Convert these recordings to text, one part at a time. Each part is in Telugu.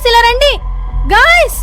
గాయ్స్ ఇలా రండి గాయ్స్.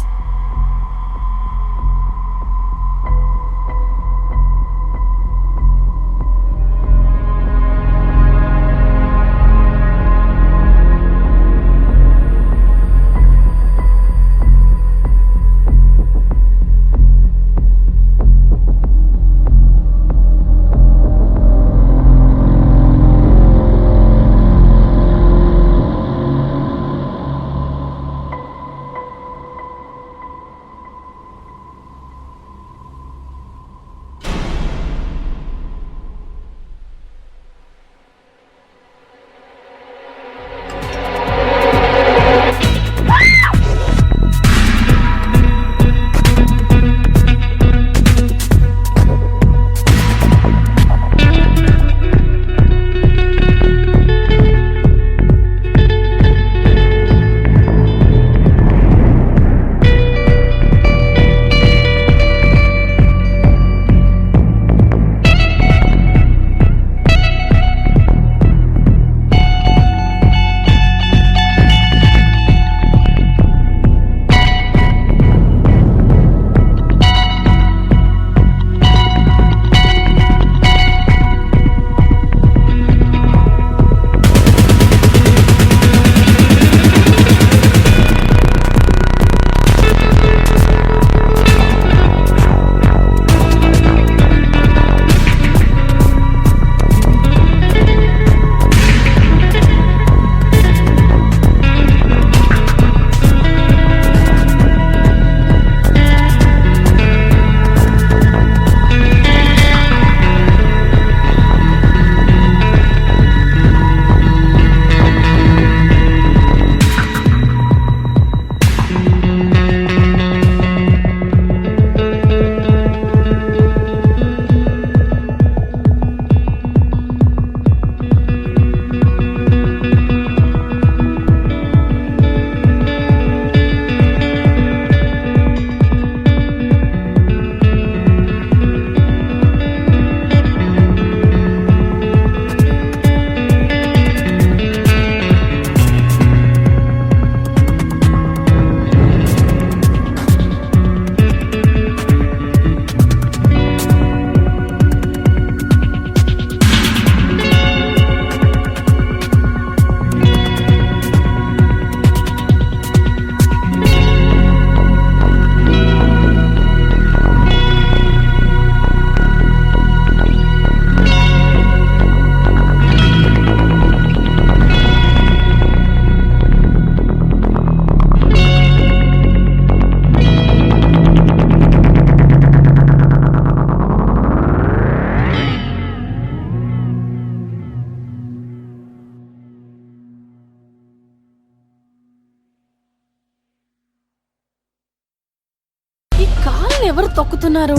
ఎవరు తొక్కుతున్నారు?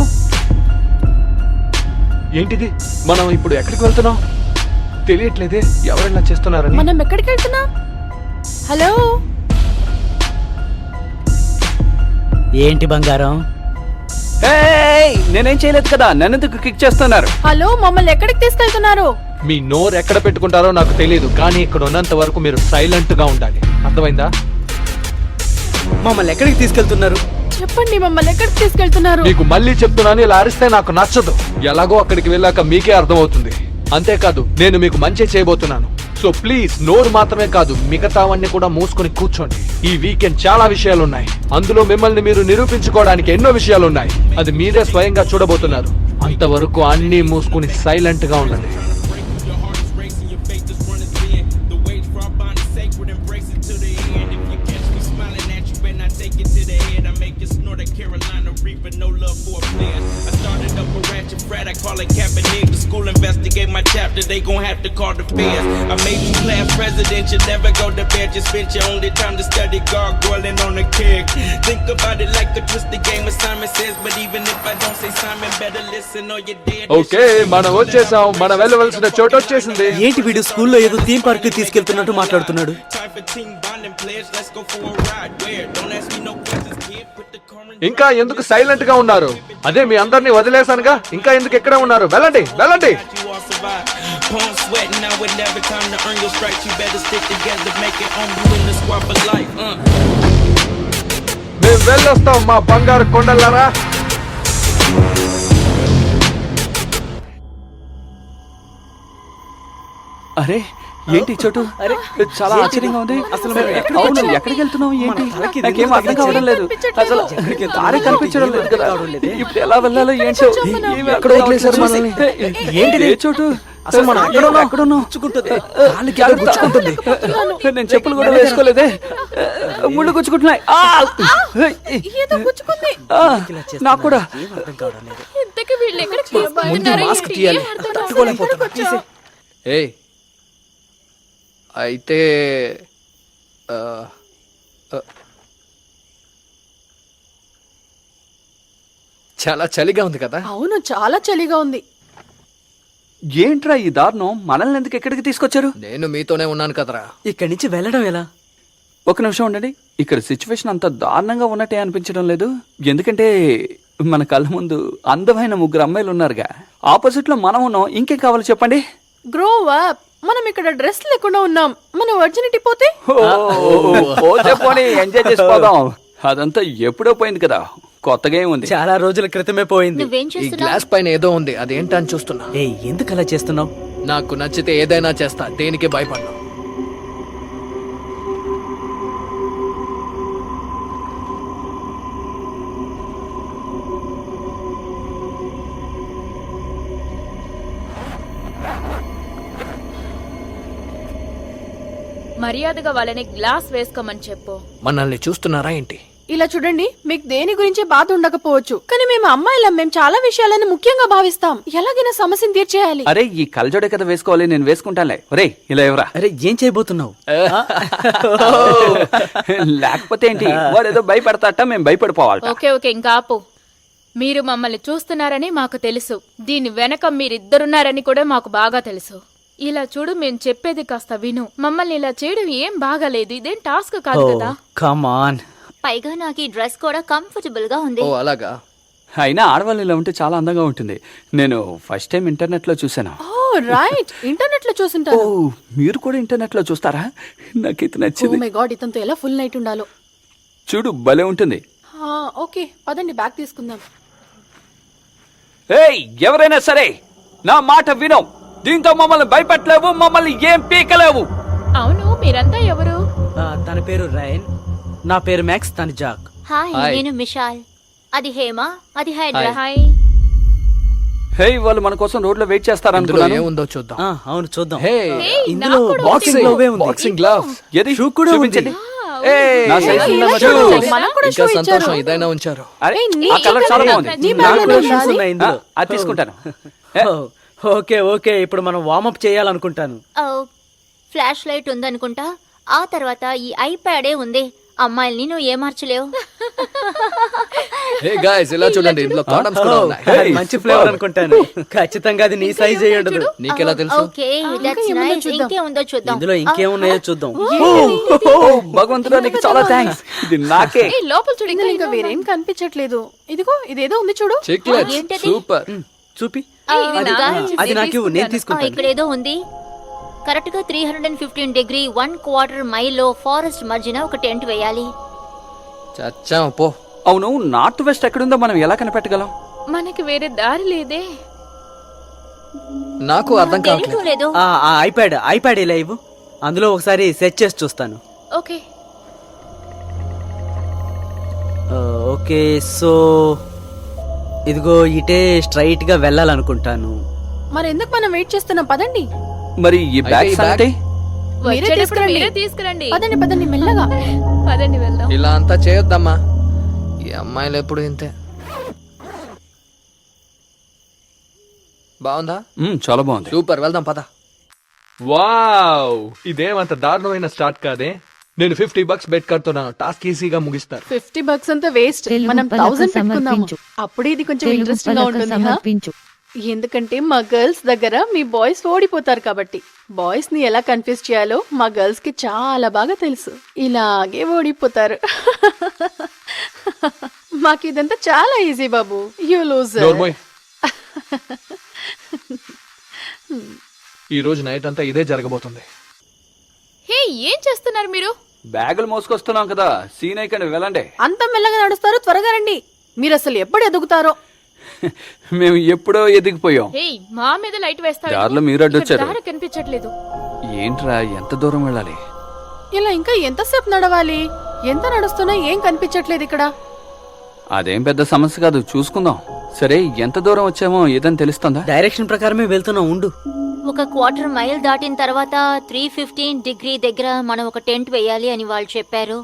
ఏంటిది? మనం ఇప్పుడు ఎక్కడికి వెళ్తున్నాం తెలియట్లేదే. ఎవరైనా చేస్తున్నారని. మనం ఎక్కడికి వెళ్తున్నాం? హలో, ఏంటి బంగారం? నేనేం చేయలేదు కదా, నన్నెందుకు కిక్ చేస్తున్నారు? హలో, మమ్మల్ని ఎక్కడికి తీసుకెళ్తున్నారు? మీ నోరు ఎక్కడ పెట్టుకుంటారో నాకు తెలియదు, కానీ ఇక్కడ ఉన్నంత వరకు మీరు సైలెంట్ గా ఉండాలి, అర్థమైందా? మమ్మల్ని ఎక్కడికి తీసుకెళ్తున్నారు? చెప్పండి, మమ్మల్ని ఎక్కడికి తీసుకెళ్తున్నారు? మీకు మళ్ళీ చెప్తున్నాను, ఇలా అరిస్తే నాకు నచ్చదు. ఎలాగో అక్కడికి వెళ్ళాక మీకే అర్థమవుతుంది. అంతేకాదు, నేను మీకు మంచి చేయబోతున్నాను. సో ప్లీజ్, నోరు మాత్రమే కాదు, మిగతావన్నీ కూడా మూసుకొని కూర్చోండి. ఈ వీకెండ్ చాలా విషయాలున్నాయి, అందులో మిమ్మల్ని మీరు నిరూపించుకోవడానికి ఎన్నో విషయాలున్నాయి. అది మీరే స్వయంగా చూడబోతున్నారు. అంతవరకు అన్నీ మూసుకొని సైలెంట్ గా ఉండండి. Call it Kaepernick, the school investigate my chapter, they gon' have to call the feds. I made you class president, you never go to bed, you spent your only time to study gargoyling on a kick. Think about it like a twisted game of Simon Says, but even if I don't say Simon, better listen or you're dead. Okay, మనం వచ్చేసాం, మనం వెళ్ళవలసిన చోటు వచ్చేసింది. ఏంటి వీడు స్కూల్లో ఏదో థీమ్ పార్క్ కి తీసుకెళ్తున్నట్టు మాట్లాడుతున్నాడు? ఇంకా ఎందుకు సైలెంట్ గా ఉన్నారు? అదే మీ అందరినీ వదిలేసానుగా, ఇంకా ఎందుకు ఎక్కడ ఉన్నారు? వెళ్ళండి వెళ్ళండి. Palm sweating now with every time to earn your stripes. You better stick together, make it on you in the squad for life. మేము వెళ్ళొస్తాం మా బంగారు కొండలారా. అరే ఏంటి చోటు అరే, చాలా ఏంటిది? ఆశ్చర్యంగా ఉంది. అసలు మేము ఎక్కడికి అవును, వచ్చాం? ఎక్కడికి వెళ్తున్నాం ఏంటి? మన తలకి నాకేం ఎందుకు అర్థం కావడం లేదు. అసలు కనిపించట్లేదు. దారి కనిపించడం లేదు కదా. కావడం లేదే. ఇప్పుడు ఎలా వెళ్ళాలో ఏంటో. మనం. ఏమీ ఎక్కడ వదిలేశారు చూసి- మనల్ని? ఏంటిది ఏ చోటు? అసలు మనం ఎక్కడున్నాం? గుచ్చుకుంటుంది. కాలికి జాగ్రత్త. గుచ్చుకుంటుంది. నేను చెప్పులు కూడా వేసుకోలేదే. ముళ్ళు గుచ్చుకుంటున్నాయి. ఏదో గుచ్చుకుంది. ఇలా చేస్తున్నారు. నాకు కూడా. ఏం అర్థం కావడం లేదు. ఇంతకీ వీళ్ళు ఎక్కడికి ముందు తీసుకెళ్తున్నారు? మాస్క్ ఏంటి? తీయాలి. ఏం అర్థం కావట్లేదు. తట్టుకోలేకపోతున్నా. ఇక్కడికి వచ్చాం. ఏయ్ అయితే ఆ, ఆ, చాలా చలిగా ఉంది కదా. అవును, చాలా చలిగా ఉంది. ఏంట్రా ఈ దారుణం? మనల్ని ఎందుకు ఎక్కడికి తీసుకొచ్చారు? నేను మీతోనే ఉన్నాను కదరా. ఇక్కడి నుంచి వెళ్ళడం ఎలా? ఒక నిమిషం ఉండండి. ఇక్కడ సిచ్యువేషన్ అంత దారుణంగా ఉన్నట్టే అనిపించడం లేదు. ఎందుకంటే మన కళ్ళ ముందు అందమైన ముగ్గురు అమ్మాయిలు ఉన్నారుగా. ఆపోజిట్ లో మనం ఉన్నాం. ఇంకేం కావాలి చెప్పండి. Grow up. మనం ఇక్కడ డ్రెస్ లేకుండా ఉన్నాం. మన వర్జినిటీ పోతే పోనీ ఎంజాయ్ చేసిపోదాం. అదంతా ఎప్పుడో పోయింది కదా, కొత్తగా ఏముంది? చాలా రోజుల క్రితమే పోయింది. నువ్వేం ఈ చేస్తున్నావు? గ్లాస్ పైన ఏదో ఉంది, అదేంటని చూస్తున్నా. ఏయ్, ఎందుకు అలా చేస్తున్నావు? నాకు నచ్చితే ఏదైనా చేస్తా, దేనికి భయపడను. మర్యాదగా వాళ్ళని గ్లాస్ వేసుకోమని చెప్పు. మనల్ని చూస్తున్నారా ఏంటి? ఇలా చూడండి, మీకు దేని గురించి బాధ ఉండకపోవచ్చు, కానీ మేము అమ్మాయిలం. మేము చాలా విషయాలను ముఖ్యంగా భావిస్తాం. ఎలాగైనా సమస్యను తీర్చేయాలి. అరే ఈ కలజోడే కదా వేసుకోవాలి, నేను వేసుకుంటానులే. ఒరే ఇలా ఎవరా? అరే, ఏం చేయబోతున్నావు? లేకపోతే ఏంటి, వాడు ఏదో భయపడతాట, మేము భయపడిపోవాలి. ఓకే ఓకే, ఇంకా ఆపు. మీరు మమ్మల్ని చూస్తున్నారని మాకు తెలుసు. దీని వెనక మీరిద్దరున్నారని కూడా మాకు బాగా తెలుసు. ఇలా చూడు, మేము చెప్పేది కాస్త విను. మమ్మల్ని ఇలా చేయడం ఏం బాగాలేదు. ఇదేం టాస్క్ కాదు కదా. Come on. పైగా నాకు ఈ డ్రెస్ కూడా కంఫర్టబుల్ గా ఉంది. ఓ అలాగా. అయినా ఆడవాళ్ళు ఇలా ఉంటే చాలా అందంగా ఉంటుంది. నేను ఫస్ట్ టైం ఇంటర్నెట్ లో చూసాను. ఓ రైట్, ఇంటర్నెట్ లో ఓ చూసింటాను. మీరు కూడా ఇంటర్నెట్ లో చూస్తారా? నాకు ఇది ఓ నచ్చింది. మై గాడ్, ఇతనితో ఎలా ఫుల్ నైట్ ఉండాలో. చూడు భలే ఉంటుంది. ఓకే, పదండి బ్యాగ్ తీసుకుందాం. ఏయ్ ఎవరైనా సరే నా మాట విను. దీంతో మమ్మల్ని భయపెట్టలేవు, మమ్మల్ని ఏం పీకలేవు. అవును, మీరంతా ఎవరు? తన పేరు రైన్, నా పేరు మ్యాక్స్, తన జాక్. Hi, hi. నేను మిషాల్. అది హేమ, అది హైడ్రా. హాయ్. హే వాళ్ళు మన కోసం రోడ్ లో వెయిట్ ఇందులో చేస్తారనుకున్నాను. ఏముందో చూద్దాం. అవును, చూద్దాం. హే, ఇందులో నాకు కూడా బాక్సింగ్ ఉంది. లోవే ఉంది. Boxing gloves. ఏది? షూ కూడా ఉంది. చూపించండి. ఏయ్, నా సైజ్ ఏయ్, ఉందా ఇలా మరి? చూడు, చూడు. మనకు కూడా ఇంకా షూ సంతోషం, ఇచ్చారు. ఇదైనా ఉంచారు. అరే ఏయ్, నీ ఆ కలర్ చాలా ఇక్కడ బాగుంది. నీ నాకు బ్యాగ్లో కూడా ఉందా షూస్ అది? ఉన్నాయి ఇందులో. అది తీసుకుంటాను. ఓకే ఓకే, ఇప్పుడు మనం వార్మప్ చేయాలనుకుంటాను. ఓ, ఫ్లాష్ లైట్ ఉందనుకుంటా. ఆ తర్వాత ఈ ఐప్యాడే ఉంది. అమ్మాయిల్ని నువ్వు ఏమార్చలేవు. హే గాయ్స్, ఇలా చూడండి, ఇందులో కాటమ్స్ కూడా ఉన్నాయి. అది మంచి ఫ్లేవర్ అనుకుంటాను. ఖచ్చితంగా అది నీ సైజ్ అయ్యి ఉండదు. నీకెలా తెలుసు? ఓకే, దట్స్ ఏముందో నైస్. చూద్దాం. ఇంకేముందో చూద్దాం. ఇందులో ఇంకేమున్నాయో చూద్దాం. భగవంతుడా నీకు చాలా థ్యాంక్స్. ఇది నాకే. ఏయ్, లోపల చూడు, ఇందులో ఇంకా వేరేం కనిపించట్లేదు. ఇదిగో ఇదేదో ఉంది చూడు. చిక్లెట్స్, ఏంటది? సూపర్. చూపి. ఇది అది- నాకు అది నాకు ఇవ్వు, నేను తీసుకుంటాను. ఇక్కడ ఏదో ఉంది. కరెక్ట్ గా 315 డిగ్రీ 1/4 మైల్లో ఫారెస్ట్ మధ్యన ఒక టెంట్ వేయాలి. చచ్చాం పో. అవును, నార్త్ వెస్ట్ ఎక్కడుందో మనం ఎలా కనిపెట్టగలం? మనకి వేరే దారి లేదే. నాకు అర్థం తెలియటం కావట్లేదు. లేదు. ఆ ఐప్యాడ్ ఇలా ఇవ్వు. అందులో ఒకసారి సెట్ చేసి చూస్తాను. ఓకే, ఓకే, సో ఇదిగో ఇటే స్ట్రైట్ గా వెళ్ళాలనుకుంటాను. మరి ఎందుకు మనం వెయిట్ చేస్తున్నాం? పదండి, మరి ఈ అయితే బ్యాగ్ ఈ సంగతి? మీరే వచ్చేటప్పుడు తీసుకురండి. మీరే తీసుకురండి. పదండి పదండి మెల్లగా. పదండి వెళ్దాం. ఇలా అంతా చేయొద్దమ్మా. ఈ అమ్మాయిలు ఎప్పుడు ఇంతే. బాగుందా? చాలా బాగుంది. సూపర్, వెళ్దాం పద. వావ్, ఇదేమంత దారుణమైన స్టార్ట్ కాదే. నేను $50 బెట్ కడుతున్నాను, టాస్క్ ఈజీగా ముగిస్తారు. $50 అంతా వేస్ట్. మనం 1000 పెట్టుకుందాము. అప్పుడే ఇది కొంచెం ఇంట్రెస్టింగ్ గా ఉంటుంది. హా? ఎందుకంటే మా గర్ల్స్ దగ్గర మీ బాయ్స్ ఓడిపోతారు కాబట్టి. బాయ్స్ ని ఎలా కన్ఫ్యూజ్ చేయాలో మా గర్ల్స్ కి చాలా బాగా తెలుసు. ఇలాగే ఓడిపోతారు. మాకు ఇదంతా చాలా ఈజీ బాబు. You loser. నోర్మోయ్. ఈ రోజు నైట్ అంతా ఇదే జరగబోతుంది. హే, ఏం చేస్తున్నారు మీరు? బ్యాగులు మోసుకొస్తున్నాం కదా సీన్ అయ్యకండి వెళ్ళండి. అంత మెల్లగా నడుస్తారు, త్వరగా రండి. మీరు అసలు ఎప్పుడు ఎదుగుతారో. మేము ఎప్పుడో ఎదిగిపోయాం. హేయ్, మా మీద లైట్ వేస్తాడు. దారిలో మీరు అడ్డొచ్చారు. దారి కనిపించట్లేదు. ఏంట్రా ఎంత దూరం వెళ్ళాలి? ఇలా ఇంకా ఎంతసేపు నడవాలి? ఎంత నడుస్తున్నా ఏం కనిపించట్లేదు ఇక్కడ. అదేం పెద్ద సమస్య కాదు, చూసుకుందాం. సరే ఎంత దూరం వచ్చామో ఏదని తెలుస్తుందా? డైరెక్షన్ ప్రకారమే వెళ్తున్నాం, ఉండు. ఒక క్వార్టర్ మైల్ దాటిన తర్వాత 315 డిగ్రీ దగ్గర మనం ఒక టెంట్ వేయాలి అని వాళ్ళు చెప్పారు.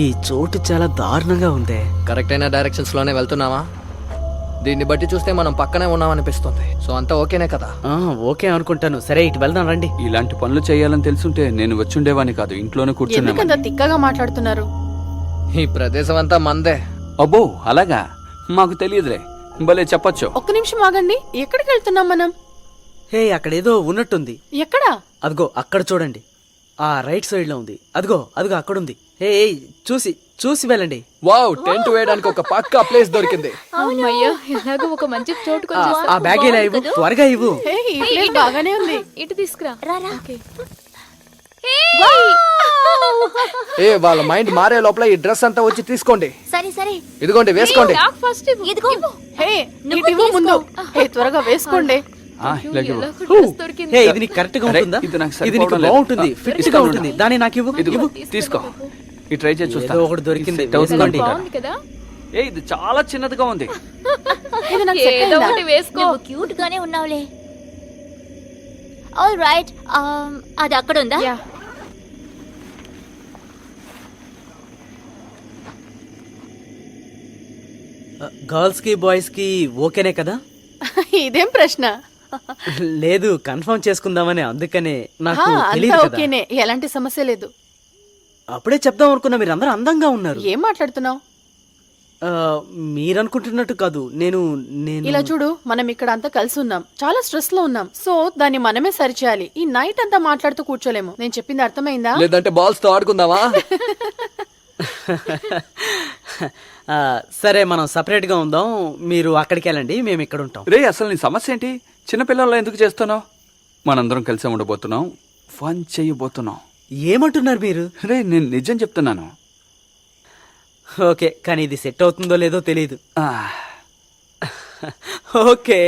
ఈ చోటు చాలా దారుణంగా ఉంది. కరెక్ట్ అయిన డైరెక్షన్స్ లోనే వెళ్తున్నావా? దీన్ని బట్టి చూస్తే మనం పక్కనే ఉన్నామనిపిస్తుంది. సో అంతా ఓకేనే కదా? ఓకే అనుకుంటాను. సరే ఇటు వెళ్దాం రండి. ఇలాంటి పనులు చేయాలని తెలుసుంటే నేను వచ్చుండేవాని కాదు, ఇంట్లోనే కూర్చున్నా. ఎందుకంత తిక్కగా మాట్లాడుతున్నారు? ఈ ప్రదేశం అంతా మందే. అబ్బో అలాగా, మాకు తెలియదులే. భలే చెప్పొచ్చు. ఒక్క నిమిషం ఆగండి. ఎక్కడికి వెళ్తున్నాం మనం? హే, అక్కడేదో ఉన్నట్టుంది. ఎక్కడా? అదిగో అక్కడ చూడండి, ఆ రైట్ సైడ్ లో ఉంది. అదిగో అదిగో అక్కడుంది. హే, చూసి చూసి వెళ్ళండి. వావ్, టెంట్ వేయడానికి ఒక పక్కా ప్లేస్ దొరికింది. అమ్మయ్యా, ఎలాగో ఒక మంచి చోటుకు ఆ బ్యాగ్ ఇలా ఇవ్వు, త్వరగా ఇవ్వు. హే, ఈ ప్లేస్ బాగానే ఉంది. ఇటు తీసుకురా. రారా. ఓకే. ఏ వాళ్ళ మైండ్ మారే లోపల ఈ డ్రెస్ అంతా వచ్చి తీసుకోండి. సరే సరే ఇదిగోండి, వేసుకోండి. నాకు ఫస్ట్ ఇవ్వు. ఇదిగో. హే, నువ్వు ఇటు ఇవ్వు ముందు. తీసుకో. హే, త్వరగా వేసుకోండి. ఇలాగే ఇవ్వు. ఎలాగో డ్రెస్ దొరికింది. హే, ఇది నీకు కరెక్ట్ గా అరే, ఉంటుందా? ఇది నాకు ఇది నీకు సరిపోవడం లేదు. బాగుంటుంది, ఫిట్ గా ఇస్తాను. ఉంటుంది. దాన్ని నాకు ఇవ్వు. ఇదిగో ఇవ్వు. తీసుకో, ఈ ట్రై చేసి చూస్తా. ఏదో ఒకటి దొరికింది. సెట్ అవుతుందా? వేసుకోండి. బాగుంది కదా? ఏ ఇది చాలా చిన్నదిగా ఉంది. ఇది నాకు సెట్ ఏదో అయిందా? ఒకటి వేసుకో. నువ్వు క్యూట్ గానే ఉన్నావులే. ఆల్ రైట్, అది అక్కడ ఉందా? యా. గర్ల్స్ కి బాయ్స్ కి ఓకేనే కదా? ఇదేం ప్రశ్న? లేదు, కన్ఫర్మ్ చేసుకుందామని, అందుకనే నాకు హా, అంతా తెలియదు కదా. ఓకేనే, ఎలాంటి సమస్య లేదు. అప్పుడే చెప్దాం అనుకున్నా, మీరు అందరూ అందంగా ఉన్నారు. ఏం మాట్లాడుతున్నావు? మీరనుకుంటున్నట్టు కాదు. నేను ఇలా చూడు, మనం ఇక్కడ అంతా కలిసి ఉన్నాం, చాలా స్ట్రెస్ లో ఉన్నాం. సో దాన్ని మనమే సరిచేయాలి. ఈ నైట్ అంతా మాట్లాడుతూ కూర్చోలేము. నేను చెప్పింది అర్థమైందా? లేదంటే బాల్స్ తో ఆడుకుందామా? సరే, మనం సపరేట్ గా ఉందాం. మీరు అక్కడికి వెళ్ళండి, మేము ఇక్కడ ఉంటాం. రే అసలు నీ సమస్య ఏంటి? చిన్నపిల్లల్లో ఎందుకు చేస్తున్నావు? మనందరం కలిసి ఉండబోతున్నాం, ఫన్ చేయబోతున్నాం. ఏమంటున్నారు మీరు? రే నేను నిజం చెప్తున్నాను. ఓకే, కానీ ఇది సెట్ అవుతుందో లేదో తెలియదు. ఆ, ఓకే.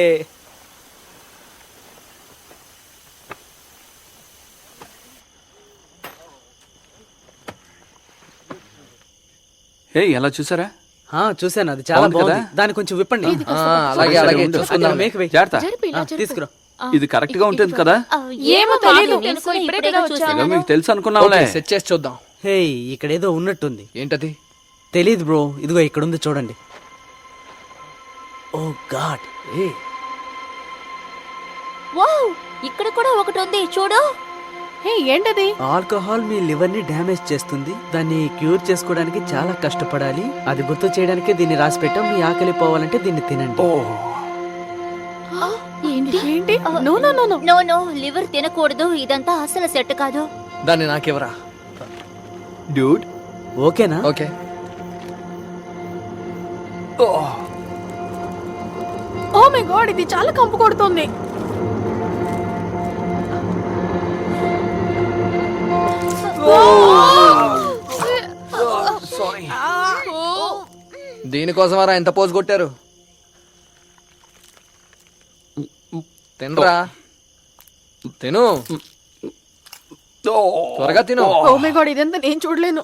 ఏ ఎలా చూసారా? చూశాను, అది చాలా బాగుంది కదా? బాగుంది. దాన్ని కొంచెం విప్పండి. అలాగే అలాగే ఉండు. చూసుకుందాం. మేక వేయి. జాగ్రత్త. జరిపి ఇలా జరిపి. తీసుకురా. ఇది కరెక్ట్ గా ఉంటుంది కదా? ఏమో తెలీదు. తెలియదు. తెలుసు, ఇప్పుడే కదా వచ్చాను. ఏదో మీకు తెలుసు అనుకున్నావులే. ఓకే, సెట్ చేసి చూద్దాం. హే, ఇక్కడేదో ఉన్నట్టుంది. ఏంటది? తెలీదు బ్రో, ఇదిగో ఇక్కడుంది చూడండి. ఓ గాడ్. వావ్, ఇక్కడ కూడా ఒకటి ఉంది చూడు. హే, ఏంటది? ఆల్కహాల్ మీ లివర్ ని డ్యామేజ్ చేస్తుంది. దాన్ని క్యూర్ చేసుకోవడానికి చాలా కష్టపడాలి. అది గుర్తు చేయడానికి దీన్ని రాసి పెట్టాం. మీ ఆకలి పోవాలంటే దీన్ని తినండి. ఏంటి? ఏంటి? No no no no. No no, liver తినకూడదు. ఇదంతా అసలు సెట్ కాదు. దాన్ని నాకెవరా? డ్యూడ్ ఓకేనా? ఓకే. ఓ మై గాడ్, ఇది చాలా కంపు కొడుతుంది. సారీ. దీనికోసమారా ఎంత పోజ్ కొట్టారు? తినరా, తిను, త్వరగా తిను. ఓ మై గాడ్, ఇదంతా నేను చూడలేను.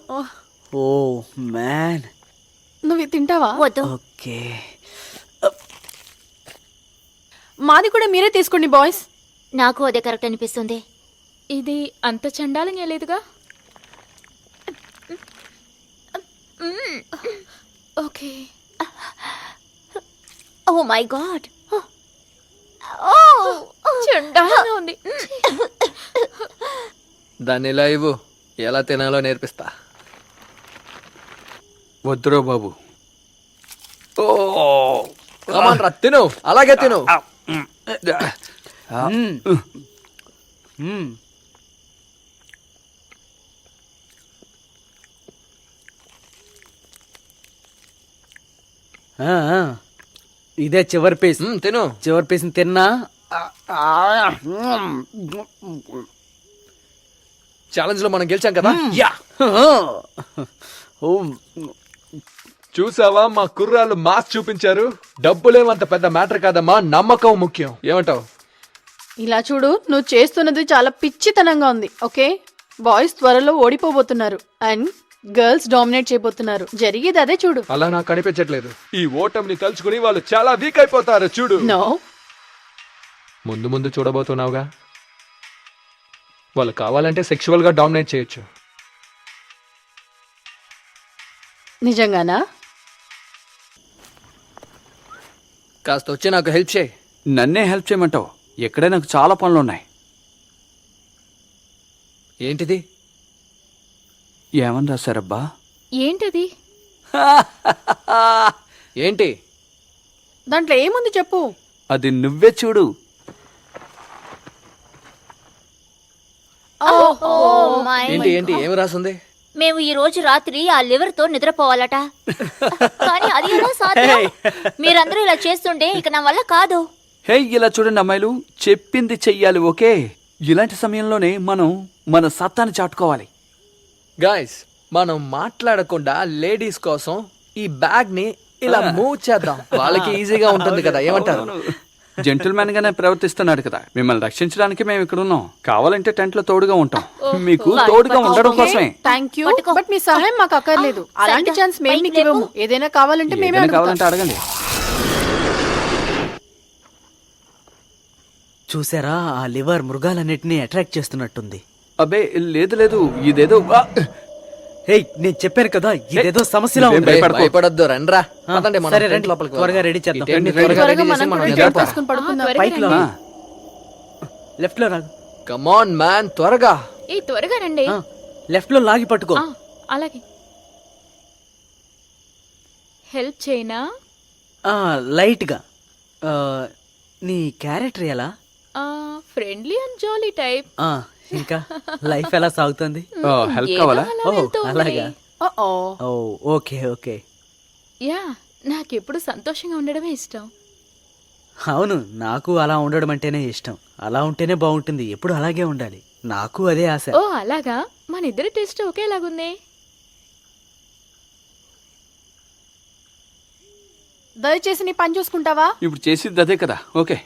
Oh man. నువ్వు ఇది తింటావా? వద్దు. ఓకే. మాది కూడా మీరే తీసుకోండి బాయ్స్. నాకు అదే కరెక్ట్ అనిపిస్తుంది. ఇది అంత చండాలంగా లేదుగా. ఓకే. Oh my god. చండాలంగా ఉంది. దాన్ని ఇలా ఇవ్వు, ఎలా తినాలో నేర్పిస్తా. వద్దురో బాబు. కమాన్ రా, తిను, అలాగే తిను. ఇదే చివరి పీస్. తిను. చివరి పీస్ తిన్నా. ఛాలెంజ్ లో మనం గెలిచాం కదా యా ఓ చూసావా మా కుర్రాళ్ళు మాస్ చూపించారు. డబ్బులేమంత పెద్ద మ్యాటర్ కాదమ్మా, నమ్మకం ముఖ్యం. ఏమంటావు? ఇలా చూడు, నువ్వు చేస్తున్నది చాలా పిచ్చితనంగా ఉంది. ఓకే, బాయ్స్ త్వరలో ఓడిపోబోతున్నారు అండ్ గర్ల్స్ డామినేట్ చేయబోతున్నారు. జరిగేది అదే చూడు. అలా నాకు అనిపించట్లేదు. ఈ ఓటమిని తలుచుకుని వాళ్ళు చాలా వీక్ అయిపోతారు. చూడు, నో, ముందు ముందు చూడబోతున్నావుగా. వాళ్ళు కావాలంటే సెక్షువల్ గా డామినేట్ చేయొచ్చు. నిజంగానా? కాస్త వచ్చి నాకు హెల్ప్ చేయి. నన్నే హెల్ప్ చేయమంటావు? ఎక్కడే నాకు చాలా పనులు ఉన్నాయి. ఏంటిది? ఏమని రాశారబ్బా? ఏంటది? ఏంటి? దాంట్లో ఏముంది చెప్పు. అది నువ్వే చూడు. ఏంటి ఏంటి ఏమి రాసింది? మేము ఈ రోజు రాత్రి ఆ లివర్ తో నిద్రపోవాలట. కానీ అది ఎలా సాధ్యం? మీరందరూ ఇలా చేస్తుంటే ఇక నా వల్ల కాదు. హే, ఇలా చూడండి అమ్మాయిలు, చెప్పింది చెయ్యాలి. ఓకే, ఇలాంటి సమయంలోనే మనం మన సత్తాన్ని చాటుకోవాలి. గాయ్స్, మనం మాట్లాడకుండా లేడీస్ కోసం ఈ బ్యాగ్ ని ఇలా మూవ్ చేద్దాం. వాళ్ళకి ఈజీగా ఉంటుంది కదా. ఏమంటారు? జెంటిల్మెన్ గానే ప్రవర్తిస్తున్నాడు కదా. మిమ్మల్ని రక్షించడానికి మేము ఇక్కడ ఉన్నాం. కావాలంటే టెంట్ లో తోడుగా ఉంటాం. మీకు తోడుగా ఉండడం కోసమే. థ్యాంక్ యూ, బట్ మీ సహాయం మాకు అక్కర్లేదు. అలాంటి ఛాన్స్ మేము మీకు ఇవ్వము. ఏదైనా కావాలంటే మేమే ఏదైనా అడుగుతాం. కావాలంటే అడగండి. చూసారా, ఆ లివర్ మృగాలన్నిటినీ అట్రాక్ట్ చేస్తున్నట్టుంది. అబ్బే లేదు లేదు, ఇదేదో హే, నేను చెప్పాను కదా, ఇదేదో సమస్యలా నువ్వేం ఉంది. భయపడకు. భయపడద్దు, రండ్రా. పదండి, మనం సరే, టెంట్ రండి. లోపలికి త్వరగా వెళ్దాం. రెడీ చేద్దాం. ఈ టెంట్ రండి, త్వరగా త్వరగా రెడీ చేసి మనం మనం కూడా నిద్రపోతాం. టెంట్ వేసుకుని పడుకుందాం. త్వరగా పైకి లో రండి. లెఫ్ట్ లో రాదు, కమ్ ఆన్ మ్యాన్, త్వరగా. ఏ త్వరగా రండి. లెఫ్ట్ లో లాగి పట్టుకో. ఆ, అలాగే. హెల్ప్ చేయనా? లైట్ గా. నీ క్యారెక్టర్ ఎలా? Friendly and jolly type. ఇంకా లైఫ్ ఎలా సాగుతుంది? హెల్ప్ కావాలా? అలాగా. ఓ ఓ ఓకే ఓకే. యా, నాకెప్పుడు సంతోషంగా ఉండడమే ఇష్టం. అవును, నాకు అలా ఉండడం అంటేనే ఇష్టం. అలా ఉంటేనే బాగుంటుంది. ఎప్పుడు అలాగే ఉండాలి. నాకు అదే ఆశ. ఓ అలాగా, మన ఇద్దరి టేస్ట్ ఒకేలాగుంది. దయచేసి నీ పని చూసుకుంటావా? ఇప్పుడు చేసిద్ది అదే కదా. ఓకే,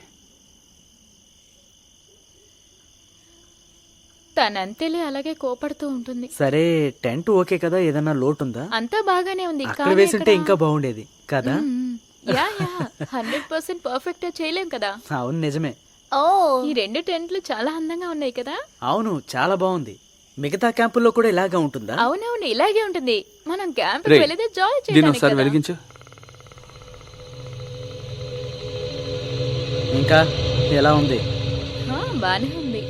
తనంతేలే, అలాగే కోపడుతూ ఉంటుంది. సరే, టెంట్ ఓకే కదా? ఏదన్నా లోటు ఉందా? అంతా బాగానే ఉంది. అక్కడ కానీ వేసుంటే ఇక్కడ- ఇంకా బాగుండేది కదా. యా యా, 100% పర్ఫెక్ట్ చేయలేం కదా. అవును, నిజమే. ఓ ఈ రెండు టెంట్లు చాలా అందంగా ఉన్నాయి కదా. అవును, చాలా బాగుంది. మిగతా క్యాంపుల్లో కూడా ఇలాగా ఉంటుందా? అవునవును, ఇలాగే ఉంటుంది. మనం క్యాంప్ రే, వెళితే జాయ్ దీన్ని చేయడానికి ఒకసారి కదా. వెలిగించు. ఇంకా ఎలా ఉంది? బానే ఉంది.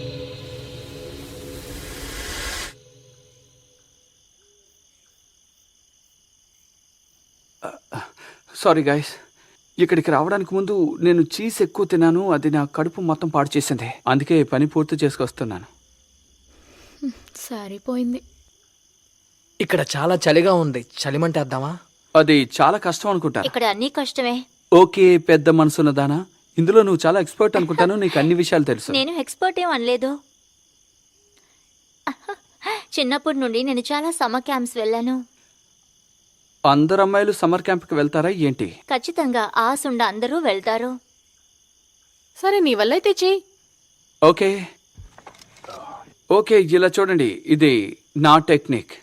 సారీ గైస్, ఇక్కడికి రావడానికి ముందు నేను చీజ్ ఎక్కువ తిన్నాను. అది నా కడుపు మొత్తం పాడు చేసింది. అందుకే పని పూర్తి చేసుకొస్తున్నాను. సరిపోయింది. ఇక్కడ చాలా చలిగా ఉంది. చలిమంటేద్దామా? అది చాలా కష్టం అనుకుంటా. ఇక్కడ అన్ని కష్టమే. ఓకే, పెద్ద మనసున్న దానా, ఇందులో నువ్వు చాలా ఎక్స్పర్ట్ అనుకుంటాను. నీకు అన్ని విషయాలు తెలుసు. నేను ఎక్స్పర్ట్ ఏం అనలేదు. చిన్నప్పటి నుండి నేను చాలా సమ్మర్ క్యాంప్స్ వెళ్ళాను. అందరు అమ్మాయిలు సమ్మర్ క్యాంప్కి వెళ్తారా ఏంటి? ఖచ్చితంగా ఆసుండ అందరూ వెళ్తారు. సరే, నీ వల్ల అయితే చెయ్యి. ఓకే ఓకే, ఇలా చూడండి, ఇది నా టెక్నిక్.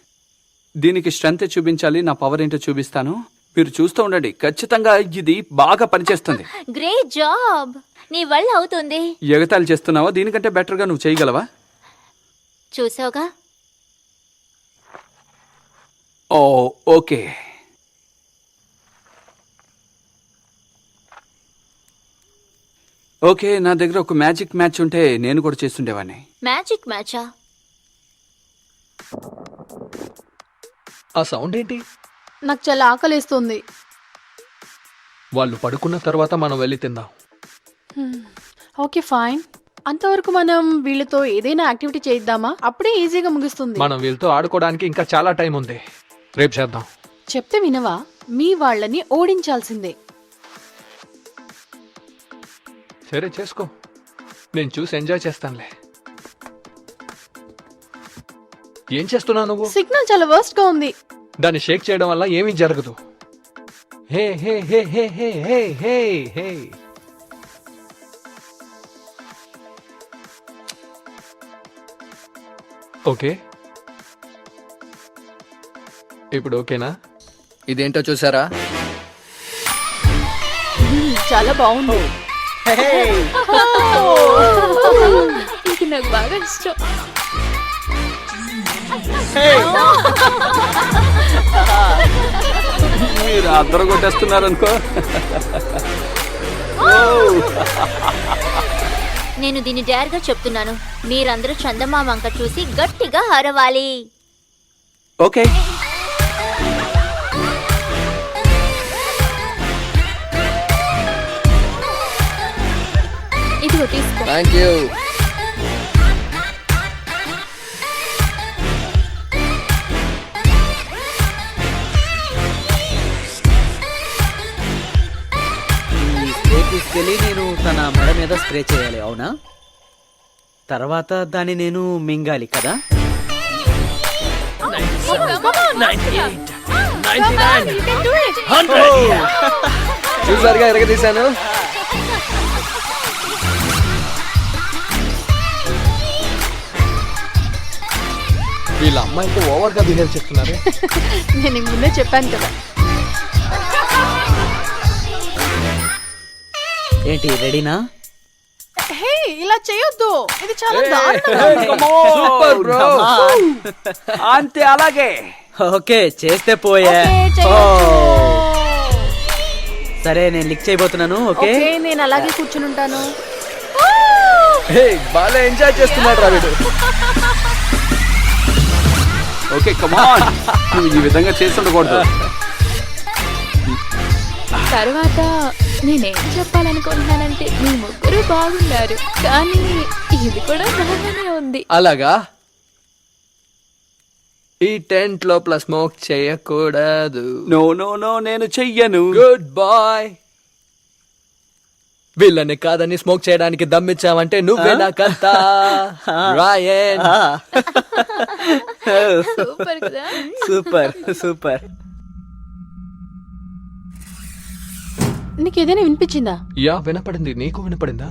దీనికి స్ట్రెంత్ చూపించాలి, నా పవర్ ఏంటో చూపిస్తాను. మీరు చూస్తూ ఉండండి, ఖచ్చితంగా ఇది బాగా పనిచేస్తుంది. గ్రేట్ జాబ్, నీ వల్ల అవుతుంది. ఎగతాళి చేస్తున్నావా? దీనికంటే బెటర్గా నువ్వు చేయగలవా? చూసావుగా. ఓ ఓకే, ఓకే, నా దగ్గర ఒక మ్యాజిక్ మ్యాచ్ ఉంటే నేను కూడా చేస్తుండేవాడిని. మ్యాజిక్ మ్యాచా? ఆ సౌండ్ ఏంటి? నాకు చాలా ఆకలిస్తుంది. వాళ్ళు పడుకున్న తర్వాత మనం వెళ్ళి తిందాం. Okay fine. అంతవరకు మనం వీళ్ళతో ఏదైనా యాక్టివిటీ చేద్దామా? అప్పుడే ఈజీగా ముగుస్తుంది. మనం వీళ్ళతో ఆడుకోవడానికి ఇంకా చాలా టైం ఉంది. రేపు చేద్దాం. చెప్తే వినవా? మీ వాళ్ళని ఓడించాల్సిందే. సరే, చేసుకో. నేను చూసి ఎంజాయ్ చేస్తానులే. ఏం చేస్తున్నావు నువ్వు? సిగ్నల్ చాలా వర్స్ట్ గా ఉంది. దాన్ని షేక్ చేయడం వల్ల ఏమీ జరగదు. హే హే హే హే హే హే హే హే. ఓకే, ఇప్పుడు ఓకేనా? ఇదేంటో చూసారా? చాలా బాగుంది. ఇది నాకు బాగా ఇష్టం. మీరు అద్దరు కొట్టేస్తున్నారు అనుకో. నేను దీన్ని డేర్గా చెప్తున్నాను, మీరందరూ చందమామ అంక చూసి గట్టిగా అరవాలి. ఓకే, ఇదిగో తీసుకో. Thank you. ఈ స్ప్రే తీసుకెళ్ళి నేను తన మెడ మీద స్ప్రే చేయాలి, అవునా? తర్వాత దాన్ని నేను మింగాలి కదా? చూసారుగా ఎరగదీశాను. వీళ్ళ అమ్మాయితో ఓవర్ గా బిహేవ్ చేస్తున్నారు. నేను ఇంక ముందే చెప్పాను కదా. ఏంటి, రెడీనా? హే, ఇలా చేయొద్దు. ఇది చాలా దారుణంగా ఉంది. Super bro. అంతే, అలాగే. ఓకే, చేస్తే పోయే. ఓకే, చేయొచ్చు. సరే, నేను లిక్ చేయబోతున్నాను. ఓకే, ఓకే, నేను అలాగే కూర్చుని ఉంటాను. హే, బాగా ఎంజాయ్ చేస్తున్నాడు రా వీడు. ఓకే, కమాన్. నువ్వు ఈ విధంగా చేసి ఉండకూడదు. తర్వాత నేనేం చెప్పాలనుకుంటున్నానంటే మీ ముగ్గురు బాగున్నారు, కానీ ఇది కూడా బాగానే ఉంది. అలాగా? ఈ టెంట్ లోపల స్మోక్ చేయకూడదు. నో నో నో, నేను చెయ్యను. Good boy. వీళ్ళని కాదని స్మోక్ చేయడానికి దమ్మిచ్చావంటే నువ్వే నాకంతా. రాయన్. సూపర్ కదా. Super super. నీకు ఏదైనా వినిపించిందా? యా, వినపడింది. నీకు వినపడిందా?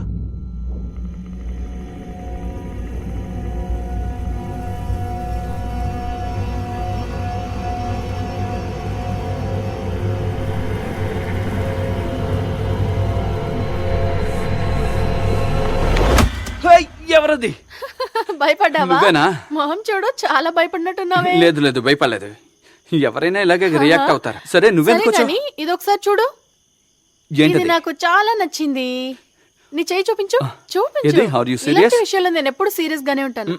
హేయ్, ఎవరది? భయపడ్డావా? నువ్వేనా? మొహం చూడు, చాలా భయపడినట్టున్నావే. లేదు లేదు, భయపడలేదు. ఎవరైనా ఇలాగే రియాక్ట్ అవుతారు. సరే, నువ్వెందుకు సరే వచ్చావు? కానీ ఇది ఒకసారి చూడు. ఇది ఏంటది? నాకు చాలా నచ్చింది. నీ చేయి చూపించు. చూపించు. ఏది? Are you serious? ఇలాంటి విషయాల్లో నేను ఎప్పుడు సీరియస్ గానే ఉంటాను.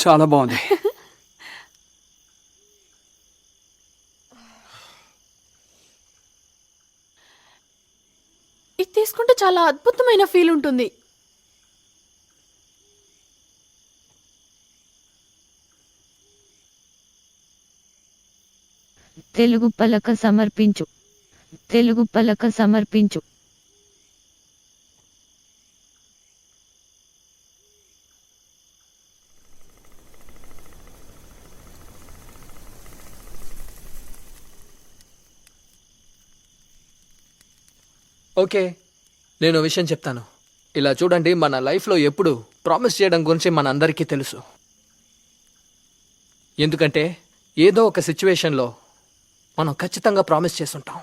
చాలా బాగుంది. ఇది తీసుకుంటే చాలా అద్భుతమైన ఫీల్ ఉంటుంది. తెలుగు పలక సమర్పించు. తెలుగు పలక సమర్పించు. ఓకే, నేను ఓ విషయం చెప్తాను. ఇలా చూడండి, మన లైఫ్లో ఎప్పుడు ప్రామిస్ చేయడం గురించి మన అందరికీ తెలుసు. ఎందుకంటే ఏదో ఒక సిచ్యువేషన్లో మనం ఖచ్చితంగా ప్రామిస్ చేసుంటాం.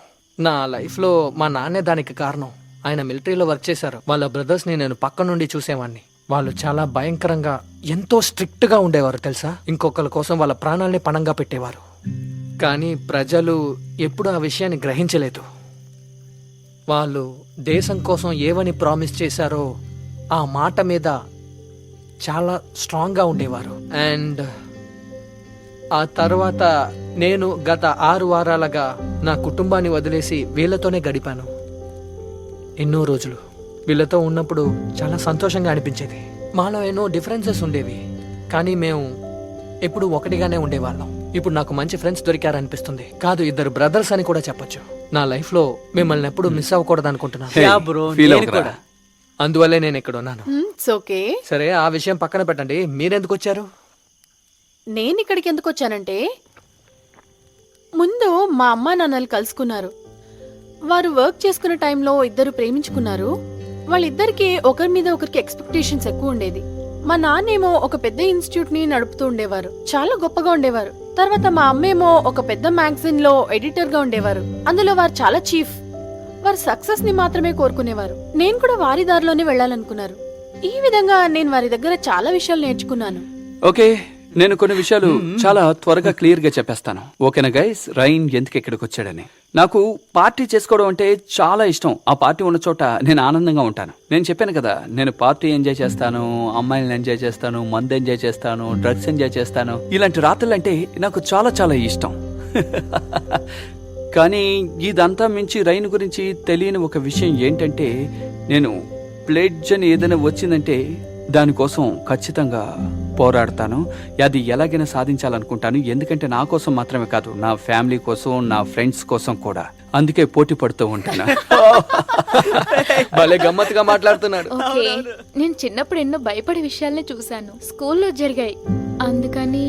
నా లైఫ్లో మా నాన్నే దానికి కారణం. ఆయన మిలిటరీలో వర్క్ చేశారు. వాళ్ళ బ్రదర్స్ని నేను పక్క నుండి చూసేవాడిని. వాళ్ళు చాలా భయంకరంగా, ఎంతో స్ట్రిక్ట్గా ఉండేవారు తెలుసా. ఇంకొకరి కోసం వాళ్ళ ప్రాణాల్ని పణంగా పెట్టేవారు. కానీ ప్రజలు ఎప్పుడూ ఆ విషయాన్ని గ్రహించలేదు. వాళ్ళు దేశం కోసం ఏవని ప్రామిస్ చేశారో ఆ మాట మీద చాలా స్ట్రాంగ్గా ఉండేవారు. అండ్ ఆ తర్వాత నేను గత 6 వారాలుగా నా కుటుంబాన్ని వదిలేసి వీళ్ళతోనే గడిపాను. ఎన్నో రోజులు వీళ్ళతో ఉన్నప్పుడు చాలా సంతోషంగా అనిపించేది. మాలో ఎన్నో డిఫరెన్సెస్ ఉండేవి, కానీ మేము ఎప్పుడు ఒకటిగానే ఉండేవాళ్ళం. ఇప్పుడు నాకు మంచి ఫ్రెండ్స్ దొరికారనిపిస్తుంది. కాదు, 2 బ్రదర్స్ అని కూడా చెప్పొచ్చు. నా లైఫ్లో మిమ్మల్ని ఎప్పుడు మిస్ అవ్వకూడదు అనుకుంటున్నాను. యా బ్రో, ఫీల్ నేను అవ్వకురా. కూడా. అందువల్లే నేను ఇక్కడ ఉన్నాను. It's okay. సరే, ఆ విషయం పక్కన పెట్టండి. మీరెందుకు వచ్చారు? నేను ఇక్కడికి ఎందుకు వచ్చానంటే, ముందు మా అమ్మా నాన్నలు కలుసుకున్నారు. వారు వర్క్ చేసుకునే టైంలో ఇద్దరు ప్రేమించుకున్నారు. వాళ్ళిద్దరికి ఒకరి మీద ఒకరికి ఎక్స్పెక్టేషన్స్ ఎక్కువ ఉండేది. మా నాన్నేమో ఒక పెద్ద ఇన్స్టిట్యూట్ ని నడుపుతూ ఉండేవారు, చాలా గొప్పగా ఉండేవారు. తర్వాత మా అమ్మేమో ఒక పెద్ద మ్యాగజైన్ లో ఎడిటర్ గా ఉండేవారు. అందులో వారు చాలా చీఫ్. వారు సక్సెస్ ని మాత్రమే కోరుకునేవారు. నేను కూడా వారి దారిలోనే వెళ్ళాలనుకున్నారు. ఈ విధంగా నేను వారి దగ్గర చాలా విషయాలు నేర్చుకున్నాను. ఓకే, నేను కొన్ని విషయాలు చాలా త్వరగా క్లియర్ గా చెప్పేస్తాను. ఓకేనా గైస్? రైన్ ఎందుకు ఇక్కడికి వచ్చాడని. నాకు పార్టీ చేసుకోవడం అంటే చాలా ఇష్టం. ఆ పార్టీ ఉన్న చోట నేను ఆనందంగా ఉంటాను. నేను చెప్పాను కదా, నేను పార్టీ ఎంజాయ్ చేస్తాను, అమ్మాయిలను ఎంజాయ్ చేస్తాను, మందు ఎంజాయ్ చేస్తాను, డ్రగ్స్ ఎంజాయ్ చేస్తాను. ఇలాంటి రాత్రులు అంటే నాకు చాలా చాలా ఇష్టం. కానీ ఇదంతా మించి రైన్ గురించి తెలియని ఒక విషయం ఏంటంటే, నేను ప్లేడ్జ్ అని ఏదైనా వచ్చిందంటే దానికోసం ఖచ్చితంగా పోరాడతాను. అది ఎలాగైనా సాధించాలనుకుంటాను. ఎందుకంటే నా కోసం మాత్రమే కాదు, నా ఫ్యామిలీ కోసం, నా ఫ్రెండ్స్ కోసం కూడా. అందుకే పోటీ పడుతూ ఉంటాను. భలే గమ్మత్తుగా మాట్లాడుతున్నాడు. ఓకే, నేను చిన్నప్పుడు ఎన్నో భయపడే విషయాల్ని చూశాను, స్కూల్లో జరిగాయి. అందుకని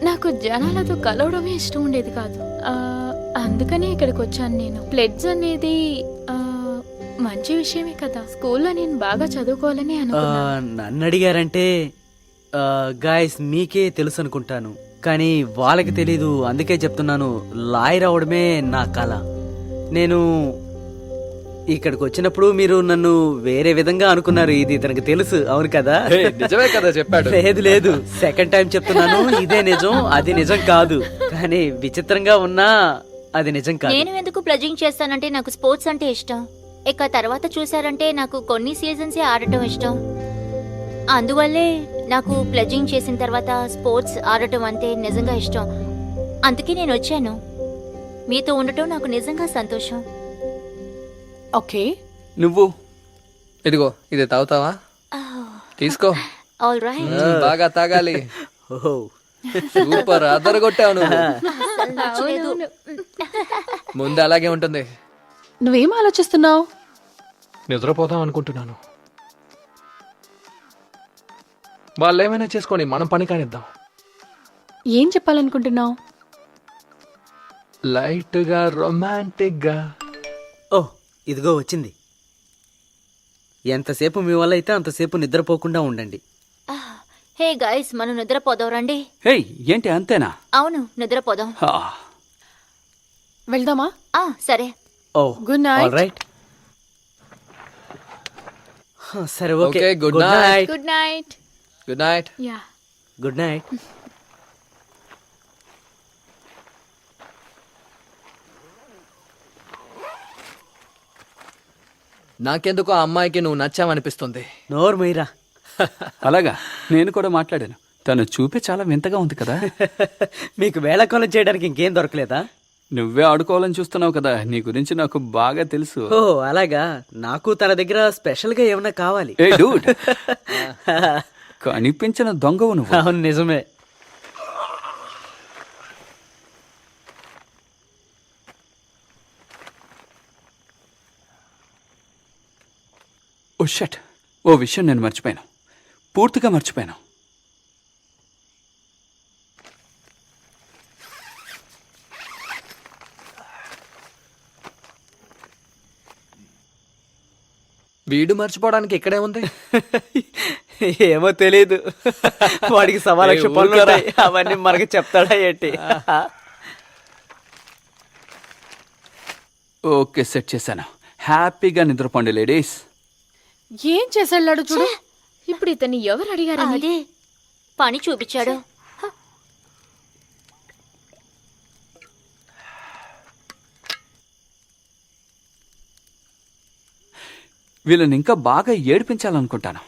నాకు జనాలతో కలవడమే ఇష్టం ఉండేది కాదు. అందుకని ఇక్కడికి వచ్చాను నేను. ప్లెడ్జ్ అనేది మంచి విషయమే కదా. స్కూల్లో నేను బాగా చదువుకోవాలని అనుకున్నాను. నన్ను అడిగారంటే గాయస్ మీకే తెలుసు అనుకుంటాను, కానీ వాళ్ళకి తెలీదు. అందుకే చెప్తున్నాను, లాయర్ అవడమే నా కళ. నేను ఇక్కడికి వచ్చినప్పుడు మీరు నన్ను వేరే విధంగా అనుకున్నారు. ఇది తనకు తెలుసు, అవును కదా? హే, నిజమే కదా చెప్పాడు. లేదు, సెకండ్ టైం చెప్తున్నాను. ఇదే నిజం, అది నిజం కాదు. కానీ విచిత్రంగా ఉన్నా అది నిజం కాదు. నేను ఎందుకు ప్లజింగ్ చేస్తానంటే నాకు స్పోర్ట్స్ అంటే ఇష్టం. ఇక తర్వాత చూసారంటే నాకు కొన్ని సీజన్స్ ఆడటం ఇష్టం. అందువల్లే నాకు ప్లజింగ్ చేసిన తర్వాత స్పోర్ట్స్ ఆడటం అంటే నిజంగా ఇష్టం. అందుకే నేను వచ్చాను. మీతో ఉండటం నాకు నిజంగా సంతోషం. ఓకే, నువ్వు ఇదిగో, ఇది తాగుతావా? తీసుకో. All right. బాగా తాగాలి. ఓహో, సూపర్, అదరగొట్టావు నువ్వు. అవునవును. ముందు అలాగే ఉంటుంది. నువ్వేం ఆలోచిస్తున్నావు? నిద్రపోదాం అనుకుంటున్నాను. వాళ్ళు ఏమైనా చేసుకొని మనం పని కానిద్దాం. ఏం చెప్పాలనుకుంటున్నావు? లైట్ గా, రొమాంటిక్ గా. ఓ ఇదిగో వచ్చింది. ఎంతసేపు మీ వల్ల అయితే అంతసేపు నిద్రపోకుండా ఉండండి. హే గైస్, మనం నిద్రపోదాం రండి. హే, ఏంటి అంతేనా? అవును, నిద్రపోదాం. వెళ్దామా? సరే. Oh good night. All right. సరే, okay. Okay, good night. Good night. Good night. Yeah. Good night. నాకెందుకు ఆ అమ్మాయికి నువ్వు నచ్చావనిపిస్తుంది. నోరు మీరా. అలాగా, నేను కూడా మాట్లాడాను. తను చూపే చాలా వింతగా ఉంది కదా. మీకు వేళకోళం చేయడానికి ఇంకేం దొరకలేదా? నువ్వే ఆడుకోవాలని చూస్తున్నావు కదా, నీ గురించి నాకు బాగా తెలుసు. ఓ అలాగా. నాకు తన దగ్గర స్పెషల్ గా ఏమన్నా కావాలి. ఏ డూడ్, కనిపించిన దొంగవు నువ్వు. అవును, నిజమే. ఓ షట్, ఓ విషయం నేను మర్చిపోయాను, పూర్తిగా మర్చిపోయాను. వీడు మర్చిపోవడానికి ఇక్కడే ఉంది. ఏమో తెలీదు. వాడికి 1,00,000 పనులు ఉంటాయి. అవన్నీ మనకి చెప్తాడా ఏంటి? ఓకే, సెట్ చేశాను. హ్యాపీగా నిద్రపోండి లేడీస్. ఏం చేసాడు చూడు. ఇప్పుడు ఇతన్ని ఎవరు అడిగారని? అదే పని చూపించాడు. వీళ్ళని ఇంకా బాగా ఏడిపించాలనుకుంటాను.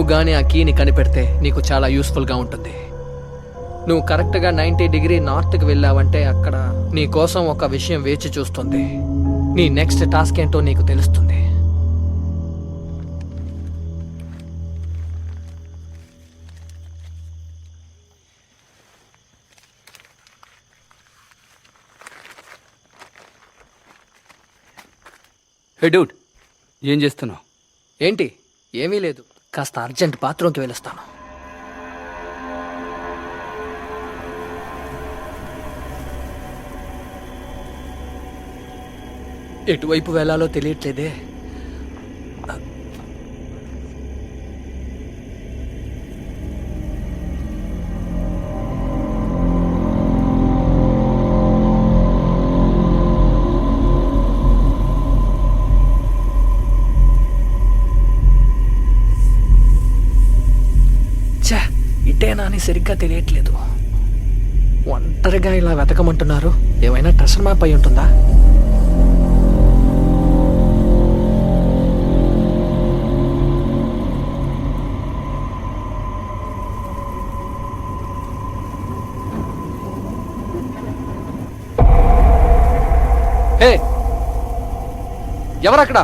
నువ్వు గాని ఆ కీని కనిపెడితే నీకు చాలా యూస్ఫుల్ గా ఉంటుంది. నువ్వు కరెక్ట్గా 90 డిగ్రీ నార్త్కి వెళ్ళావంటే అక్కడ నీ కోసం ఒక విషయం వేచి చూస్తుంది. నీ నెక్స్ట్ టాస్క్ ఏంటో నీకు తెలుస్తుంది. హే డూడ్, ఏం చేస్తున్నావు? ఏంటి? ఏమీ లేదు, కాస్త అర్జెంట్ బాత్రూమ్కి వెళ్ళొస్తాను. ఎటువైపు వెళ్ళాలో తెలియట్లేదే. ఛా, ఇటేనా అని సరిగ్గా తెలియట్లేదు. ఒంటరిగా ఇలా వెతకమంటున్నారు. ఏమైనా ట్రెషర్ మ్యాప్ అయి ఉంటుందా? హే, ఎవరక్కడ?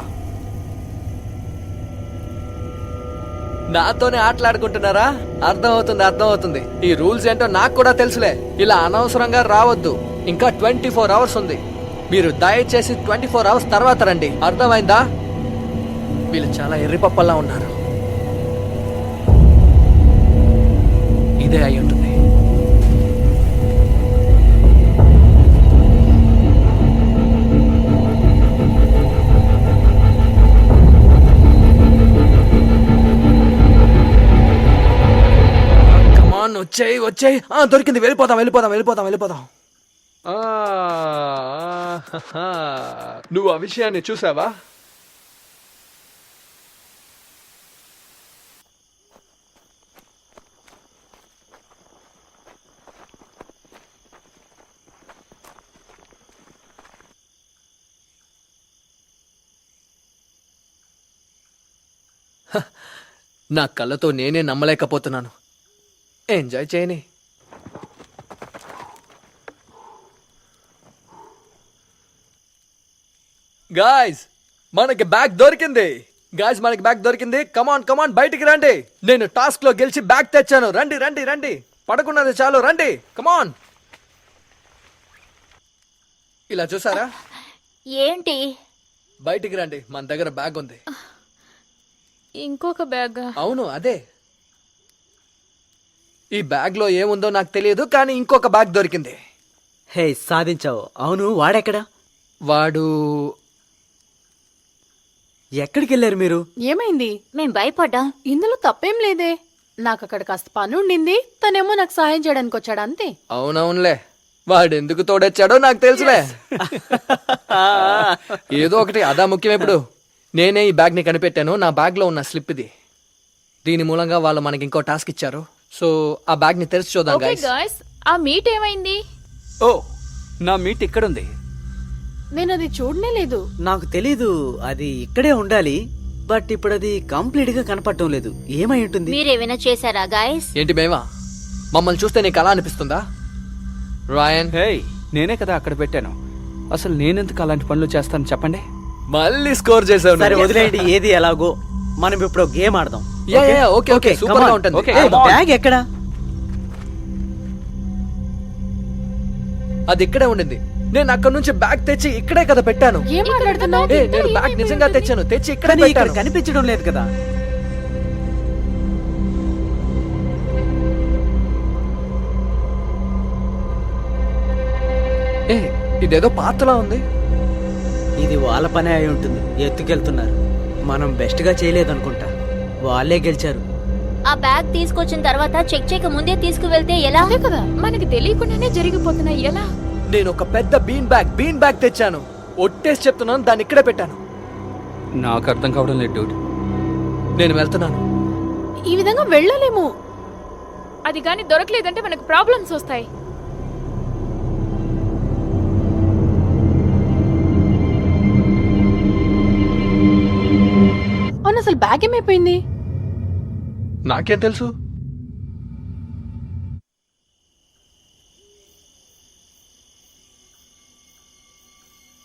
నాతోనే ఆటలాడుకుంటున్నారా? అర్థమవుతుంది. ఈ రూల్స్ ఏంటో నాకు కూడా తెలుసులే. ఇలా అనవసరంగా రావద్దు. ఇంకా 24 అవర్స్ ఉంది. మీరు దయచేసి 24 అవర్స్ తర్వాత రండి, అర్థమైందా? వీళ్ళు చాలా ఎర్రిపప్పల్లా ఉన్నారు. ఇదే అయి ఉంటుంది. వచ్చాయి. దొరికింది. వెళ్ళిపోదాం. నువ్వు ఆ విషయాన్ని చూసావా? నా కళ్ళతో నేనే నమ్మలేకపోతున్నాను. ఎంజాయ్ చేయని. గాయ్స్, మనకి బ్యాగ్ దొరికింది. కమాన్ బయటికి రండి. నేను టాస్క్ లో గెలిచి బ్యాగ్ తెచ్చాను. రండి. పడుకున్నది చాలు, రండి. కమాన్. ఇలా చూసారా? ఏంటి? బయటికి రండి, మన దగ్గర బ్యాగ్ ఉంది. ఇంకొక బ్యాగ్? అవును, అదే. ఈ బ్యాగ్ లో ఏముందో నాకు తెలియదు, కానీ ఇంకొక బ్యాగ్ దొరికింది. హే, సాధించావు. అవును, వాడెక్కడా? వాడు ఎక్కడికి వెళ్ళారు మీరు? ఏమైంది? మేం భయపడ్డాం. ఇందులో తప్పేం లేదే. నాకు అక్కడ కాస్త పని ఉండింది, తనేమో నాకు సహాయం చేయడానికి వచ్చాడు, అంతే. అవునవునులే, వాడు ఎందుకు తోడొచ్చాడో నాకు తెలుసులే. ఏదో ఒకటి, అదా ముఖ్యం. ఇప్పుడు నేనే ఈ బ్యాగ్ ని కనిపెట్టాను. నా బ్యాగ్ లో ఉన్న స్లిప్ ఇది. దీని మూలంగా వాళ్ళు మనకి ఇంకో టాస్క్ ఇచ్చారు. సో ఆ బ్యాగ్ ని తెరిచి చూద్దాం. ఓకే గాయ్స్, ఆ మీట్ ఏమైంది? ఓ, నా మీట్ ఇక్కడుంది. నేను అది చూడనే లేదు. నాకు తెలీదు. అది ఇక్కడే ఉండాలి, బట్ ఇప్పుడు అది కంప్లీట్ గా కనపడటం లేదు. ఏమై ఉంటుంది? మీరేమైనా చేశారా గాయస్? ఏంటి మేమా? మమ్మల్ని చూస్తే నీకు అలా అనిపిస్తుందా? రాయన్, హే, నేనే కదా అక్కడ పెట్టాను. అసలు నేనెందుకు అలాంటి పనులు చేస్తాను చెప్పండి? మళ్ళీ స్కోర్ చేసావు. సరే వదిలేయండి, ఏది ఎలాగో. మనం ఇప్పుడు గేమ్ ఆడదాం. ఓకే, సూపర్ గా ఉంటుంది. Okay. బ్యాగ్ ఎక్కడా? అది ఇక్కడే ఉండింది. నేను అక్కడ నుంచి బ్యాగ్ తెచ్చి ఇక్కడే కదా పెట్టాను. ఏం మాట్లాడుతున్నావు? నేను బ్యాగ్ నిజంగా తెచ్చాను, తెచ్చి ఇక్కడే కానీ ఇక్కడ పెట్టాను. కనిపించడం లేదు కదా. ఇదేదో పాతలా ఉంది. ఇది వాళ్ళ పనే అయి ఉంటుంది. ఎత్తుకెళ్తున్నారు. మనం బెస్ట్ గా చేయలేదనుకుంటా. వాళ్ళే గెలిచారు. ఆ బ్యాగ్ తీసుకొచ్చిన తర్వాత చెక్ చేయక ముందే తీసుకువెళ్తే ఎలా? అదే కదా, మనకి తెలియకుండానే జరిగిపోతున్నాయి. ఎలా? నేను ఒక పెద్ద బీన్ బ్యాగ్ తెచ్చాను. ఒట్టేసి చెప్తున్నాను, దాన్ని ఇక్కడే పెట్టాను. నాకు అర్థం కావడం లేదు డూడ్. నేను వెళ్తున్నాను. ఈ విధంగా వెళ్ళలేము. అది గాని దొరకలేదంటే మనకు ప్రాబ్లమ్స్ వస్తాయి. అవును, అసలు బ్యాగ్ ఏమైపోయింది? నాకేం తెలుసు?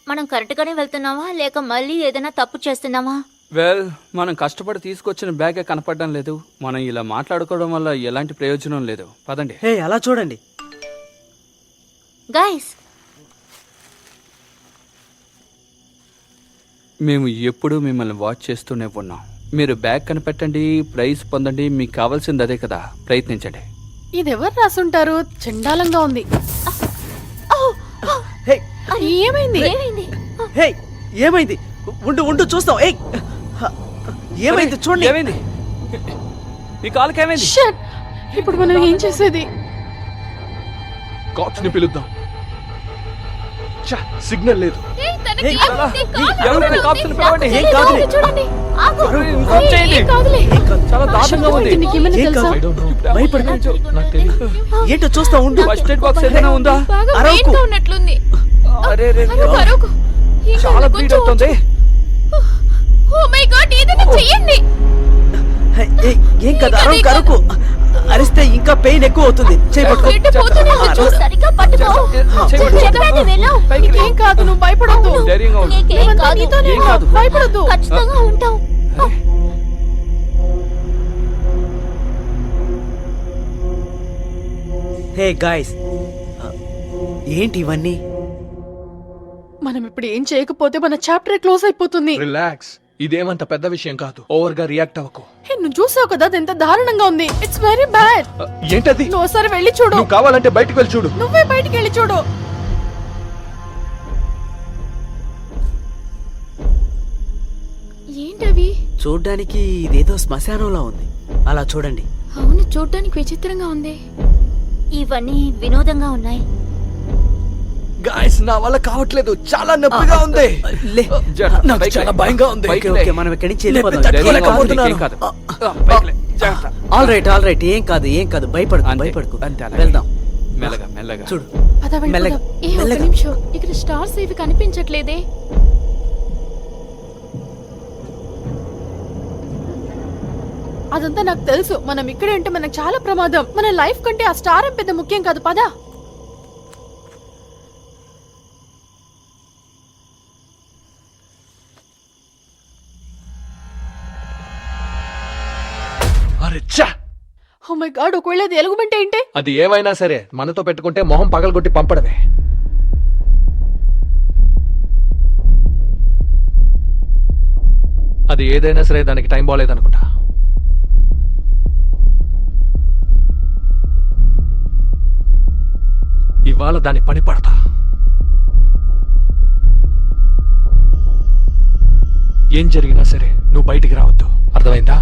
మనం కరెక్ట్ గానే వెళ్తున్నావా లేక మళ్ళీ ఏదైనా తప్పు చేస్తున్నావా? వెల్, మనం కష్టపడి తీసుకొచ్చిన బ్యాగే కనపడడం లేదు. మనం ఇలా మాట్లాడుకోవడం వల్ల ఎలాంటి ప్రయోజనం లేదు. పదండి. హే అలా చూడండి. గైస్, మేము ఎప్పుడూ మిమ్మల్ని వాచ్ చేస్తూనే ఉన్నాం. మీరు బ్యాగ్ కనిపెట్టండి, ప్రైజ్ పొందండి. మీకు కావాల్సింది అదే కదా, ప్రయత్నించండి. ఇది ఎవరు రాసుంటారు? చండాలంగా ఉంది. హే ఏమైంది? ఏమైంది? హే ఏమైంది? ఉండు ఉండు చూస్తాం. ఏయ్ ఏమైంది చూడండి. ఏమైంది? మీ కాలుకి ఏమైంది? Shit! ఇప్పుడు మనం ఏం చేసేది? కాప్స్ ని పిలుద్దాం. సిగ్నల్ లేదు. ఏయ్, ఎవరైనా cops ని పిలవండి. ఏం కాదులే. చూడండి, ఆగు. ఇంకోటి చేయండి. చాలా దారుణంగా ఉంది. నీకేమైనా ఏం తెలుసా? కాదు. I don't know. భయపడకు. నాకు తెలియదు. ఏంటో చూస్తా ఉండు. ఫస్ట్ ఎయిడ్ బాక్స్ ఏదైనా ఉందా? బాగా అరవకు. పెయిన్ గా ఉన్నట్లుంది. అరే రే, అరవకు, అరవకు. ఇంకా చాలా కొంచెం బ్లీడ్ అవుతుంది. ఓ మై గాడ్, ఏదైనా చెయ్యండి. హే, ఏయ్, ఏం కాదు, అరవకు అరవకు. అరిస్తే ఇంకా పెయిన్ ఎక్కువ అవుతుంది. చేయి పట్టుకో. బ్లడ్ పోతూనే ఉంది. చూడు, సరిగ్గా పట్టుకో. చెప్పేది విను. నీకేం కాదు, నువ్వు భయపడొద్దు. ధైర్యంగా ఉండు. నీకేం కాదు. నీతోనే ఏం కాదు. భయపడొద్దు. ఖచ్చితంగా ఉంటాం. హే గాయ్స్, ఏంటి ఇవన్నీ? మనం ఇప్పుడు ఏం చేయకపోతే మన చాప్టర్ క్లోజ్ అయిపోతుంది. రిలాక్స్. ఇదేమంత పెద్ద విషయం కాదు. ఓవర్ గా రియాక్ట్ అవ్వకు. హే, నువ్వు చూసావు కదా అది ఎంత దారుణంగా ఉంది. It's very bad. ఏంటది? నువ్వు ఒకసారి వెళ్ళి చూడు. నువ్వు కావాలంటే బయటికి వెళ్ళి చూడు. నువ్వే బయటికి వెళ్ళి చూడు. ఏంటవి? చూడ్డానికి ఇదేదో శ్మశానంలా ఉంది. అలా చూడండి. అవును, చూడ్డానికి విచిత్రంగా ఉంది. ఇవన్నీ వినోదంగా ఉన్నాయి. గాయస్, నా వల్ల కావట్లేదు. చాలా నొప్పిగా ఉంది. లే, నాకు పైకి చాలా లే. భయంగా ఉంది. పైకి ఓకే లే. ఓకే, మనం ఇక్కడి నుంచి నొప్పి వెళ్ళిపోదాం. తట్టుకోలేకపోతున్నాను. ఏం కాదు. పైకి లే. జాగ్రత్త. ఆల్ రైట్, ఏం కాదు ఏం కాదు. భయపడకు అంతే. భయపడకు. అంతే, అలాగే. వెళ్దాం. మెల్లగా మెల్లగా చూడు పద, వెళ్ళిపోదాం. మెల్లగా ఏ ఒక్క మెల్లగా. నిమిషం, ఇక్కడ స్టార్స్ ఏవి కనిపించట్లేదే. అదంతా నాకు తెలుసు. మనం ఇక్కడే ఉంటే మనకు చాలా ప్రమాదం. మన లైఫ్ కంటే ఆ స్టార్ పెద్ద ముఖ్యం కాదు. పదా. అరే ఛా! ఓ మై గాడ్, ఒకవేళ అది ఎలుగుబంటి ఏంటి? అది ఏమైనా సరే మనతో పెట్టుకుంటే మొహం పగలగొట్టి పంపడమే. అది ఏదైనా సరే దానికి టైం బాగాలేదనుకుంటా. ఇవాళ దాని పని పడతా. ఏం జరిగినా సరే నువ్వు బయటికి రావద్దు, అర్థమైందా?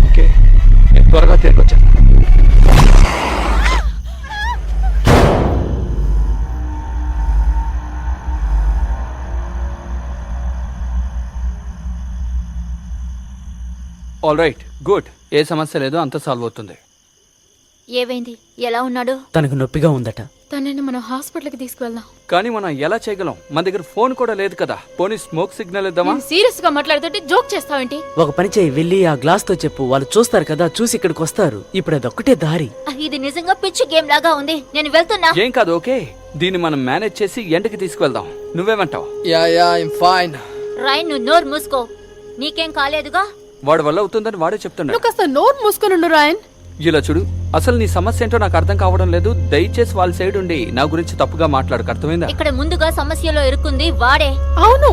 ఓకే, నేను త్వరగా తిరిగి వచ్చాను. All right, good. ఏ సమస్య లేదు, అంత సాల్వ్ అవుతుంది. ఏమైంది? ఎలా ఉన్నాడు? తనకు నొప్పిగా ఉందట. తనని మనం హాస్పిటల్కి తీసుకువెళ్దాం. కానీ మనం ఎలా చేయగలం? మన దగ్గర ఫోన్ కూడా లేదు కదా. పోనీ స్మోక్ సిగ్నల్ ఇద్దామా? సీరియస్ గా మాట్లాడుతుంటే జోక్ చేస్తావేంటి? ఒక పని చేయి, వెళ్ళి ఆ గ్లాస్ తో చెప్పు. వాళ్ళు చూస్తారు కదా, చూసి ఇక్కడికి వస్తారు. ఇప్పుడు అదొక్కటే దారి. ఇది నిజంగా పిచ్చి గేమ్ లాగా ఉంది. నేను వెళ్తున్నా. ఏం కాదు, ఓకే. దీన్ని మనం మేనేజ్ చేసి ఎండకి తీసుకువెళ్దాం. నువ్వేమంటావు? Yeah I'm fine. రైన్, నువ్వు నోరు మూసుకో. నీకేం కాలేదుగా? వాడి వల్ల అవుతుందని వాడే చెప్తున్నాడు. నువ్వు కాస్త నోరు మూసుకొని ఉండు రాయన్. ఇలా చూడు, అసలు నీ సమస్య ఏంటో నాకు అర్థం కావడం లేదు. దయచేసి వాళ్ళ సైడ్ ఉండి నా గురించి తప్పుగా మాట్లాడకు, అర్థమైందా? ఇక్కడ ముందుగా సమస్యలో ఇరుక్కుంది వాడే. అవును,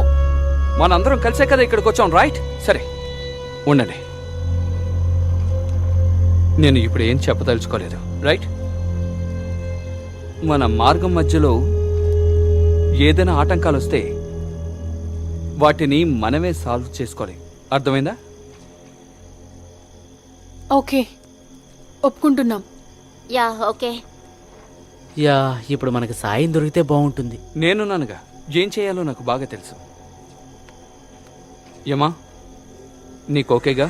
మనందరం కలిసే కదా ఇక్కడికి వచ్చాం, రైట్? సరే ఉండండి, నేను ఇప్పుడు ఏం చెప్పదలుచుకోలేదు, రైట్? మన మార్గం మధ్యలో ఏదైనా ఆటంకాలు వస్తే వాటిని మనమే సాల్వ్ చేసుకోవాలి, అర్థమైందా? ఓకే, ఒప్పుకుంటున్నాం. Yeah, okay. యా, ఇప్పుడు మనకి సాయం దొరికితే బాగుంటుంది. నేనున్నానుగా, ఏం చేయాలో నాకు బాగా తెలుసు. యమా, నీకు ఓకేగా?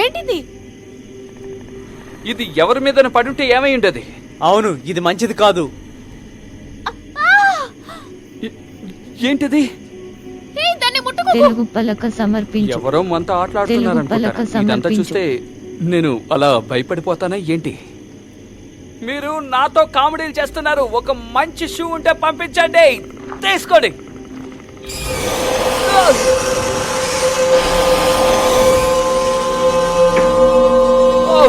ఏంటిది? ఇది ఎవరి మీద పడుంటే ఏమై ఉండదు. అవును, ఇది మంచిది కాదు. ఏంటిది? దాన్ని ముట్టుకో. తెలుగు పలక సమర్పించు. ఎవరో మనతో ఆటలాడుతున్నారు తెలుగు పలక అనుకుంటారా? ఇదంతా సమర్పించు. చూస్తే నేను అలా భయపడిపోతానా ఏంటి? మీరు నాతో కామెడీలు చేస్తున్నారు. ఒక మంచి షూ ఉంటే పంపించండి, తీసుకోండి. ఓ,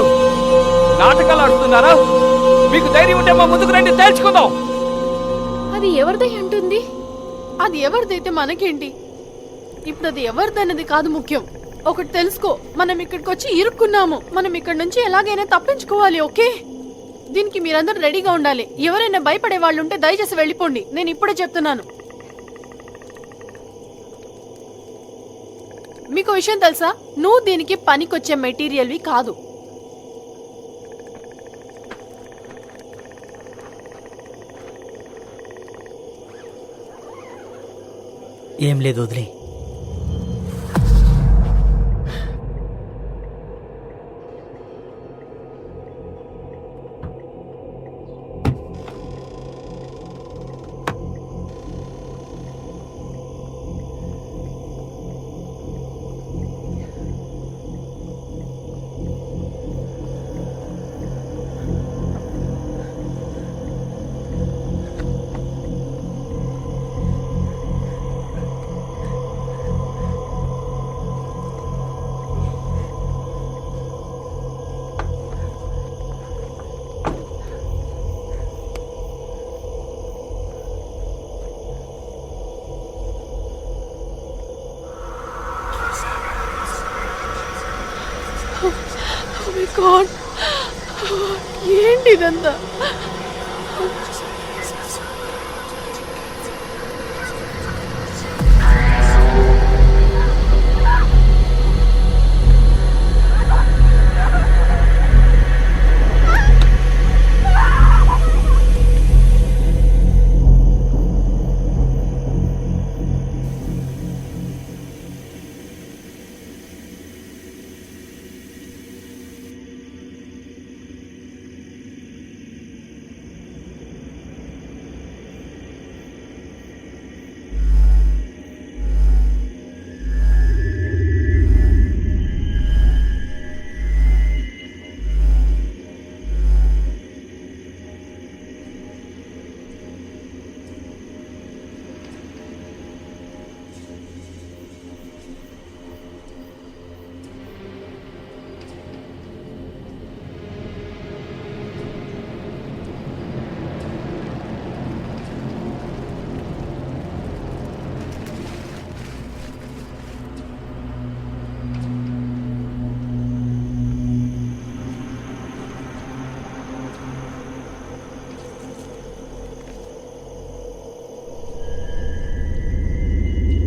నాటకాలు ఆడుతున్నారా? మీకు ధైర్యం ఉంటే మా ముందుకు రండి, తేల్చుకుందాం. అది ఎవరిదై ఉంటుంది? అది ఎవరిదైతే మనకేంటి? ఇప్పుడు అది ఎవరిదన్నది కాదు ముఖ్యం. ఒకటి తెలుసుకో, మనం ఇక్కడికి వచ్చి ఇరుక్కున్నాము. మనం ఇక్కడి నుంచి ఎలాగైనా తప్పించుకోవాలి, ఓకే? దీనికి మీరందరూ రెడీగా ఉండాలి. ఎవరైనా భయపడే వాళ్ళు ఉంటే దయచేసి వెళ్ళిపోండి. నేను ఇప్పుడే చెప్తున్నాను. మీకు విషయం తెలుసా, నువ్వు దీనికి పనికొచ్చే మెటీరియల్వి కాదు. ఏం లేదు, వదిలే. Oh my God. ఏంటి ఇదంతా?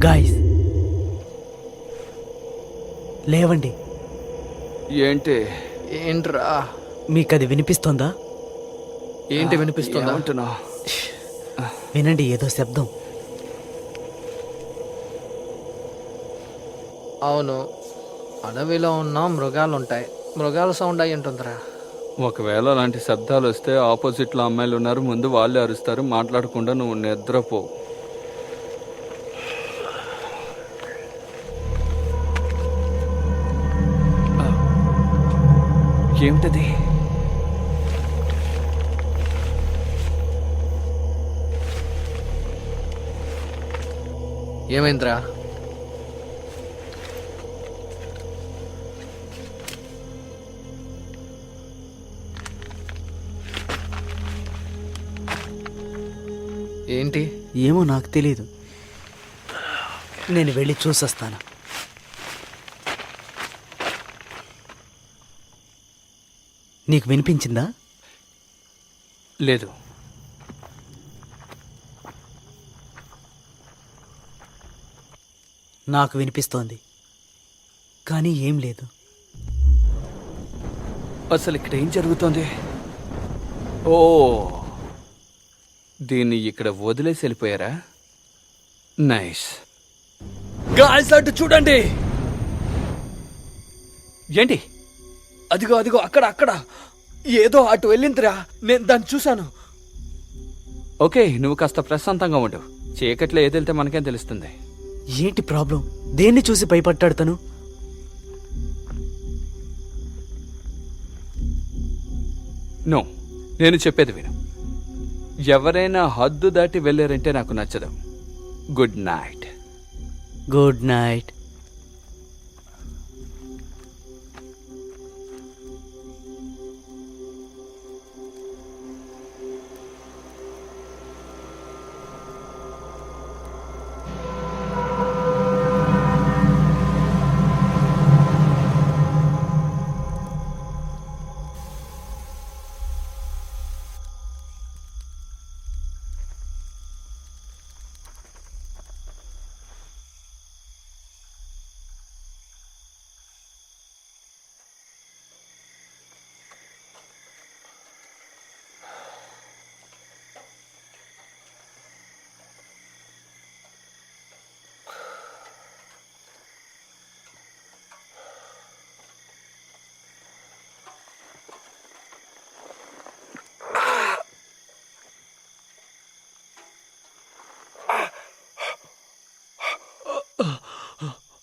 గాయ్స్, లేవండి. ఏంటి? ఏంట్రా? మీకు అది వినిపిస్తోందా? ఏంటి వినిపిస్తుందా? అంటున్నావు? వినండి, ఏదో శబ్దం. అవును, అడవిలో ఉన్న మృగాలు ఉంటాయి. మృగాల సౌండ్ అయి ఉంటుందిరా. ఒకవేళ అలాంటి శబ్దాలు వస్తే ఆపోజిట్ లో అమ్మాయిలు ఉన్నారు, ముందు వాళ్ళే అరుస్తారు. మాట్లాడకుండా నువ్వు నిద్రపో. ఏమిటది? ఏమైందిరా? ఏంటి? ఏమో నాకు తెలీదు. నేను వెళ్ళి చూసొస్తాను. నీకు వినిపించిందా? లేదు. నాకు వినిపిస్తోంది, కానీ ఏం లేదు. అసలు ఇక్కడ ఏం జరుగుతోంది? ఓ, దీన్ని ఇక్కడ వదిలేసి వెళ్ళిపోయారా? నైస్. గాయ్స్, అటు చూడండి. ఏంటి? అదిగో అదిగో, అక్కడ అక్కడ ఏదో అటు వెళ్ళిందిరా, నేను దాన్ని చూశాను. ఓకే, నువ్వు కాస్త ప్రశాంతంగా ఉండు. చీకట్లో ఏదెళ్తే మనకేం తెలుస్తుంది. ఏంటి ప్రాబ్లం? దేన్ని చూసి భయపడ్డాడు తను? నో, నేను చెప్పేది విను. ఎవరైనా హద్దు దాటి వెళ్ళారంటే నాకు నచ్చదు. Good night. Good night.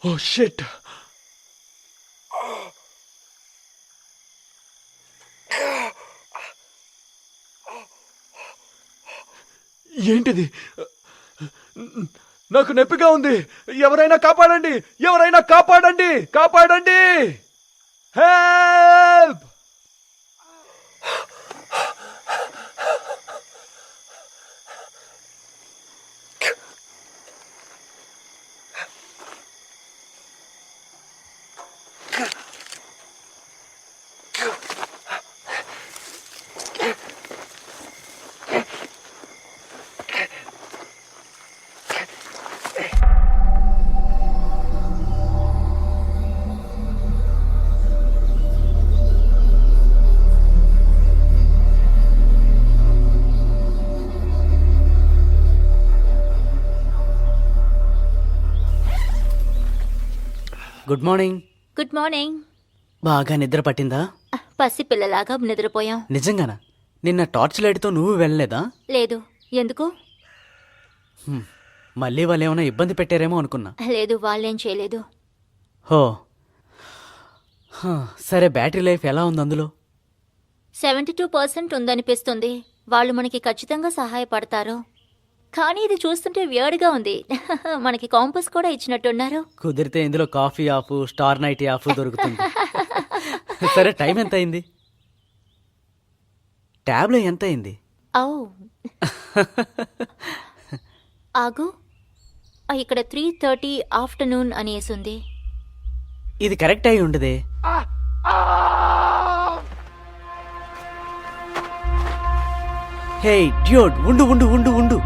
Oh shit. ఏంటిది? నాకు నొప్పిగా ఉంది. ఎవరైనా కాపాడండి, ఎవరైనా కాపాడండి, కాపాడండి. Help! Good morning. Good morning. బాగా నిద్ర పట్టిందా? పసి పిల్లలాగా నిద్రపోయాం. నిజంగానా? నిన్న టార్చ్ లైట్తో నువ్వు వెళ్ళలేదా? లేదు. ఎందుకు? మళ్ళీ వాళ్ళు ఏమైనా ఇబ్బంది పెట్టారేమో అనుకున్నా. లేదు, వాళ్ళేం చేయలేదు. హో, సరే. బ్యాటరీ లైఫ్ ఎలా ఉంది అందులో? 72% ఉందనిపిస్తుంది. వాళ్ళు మనకి ఖచ్చితంగా సహాయపడతారు. కానీ ఇది చూస్తుంటే వియర్డ్గా ఉంది. మనకి కాంపస్ కూడా ఇచ్చినట్టున్నారు. కుదిరితే ఇందులో coffee of, star knight of దొరుకుతుంది. సరే, టైం ఎంత అయింది? ట్యాబ్లో ఎంత అయింది? ఔ ఆగు, ఇక్కడ 3:30 ఆఫ్టర్నూన్ అనేసుంది. ఇది కరెక్ట్ అయి ఉండదే. హే డ్యూడ్, ఉండు ఉండు ఉండు ఉండు.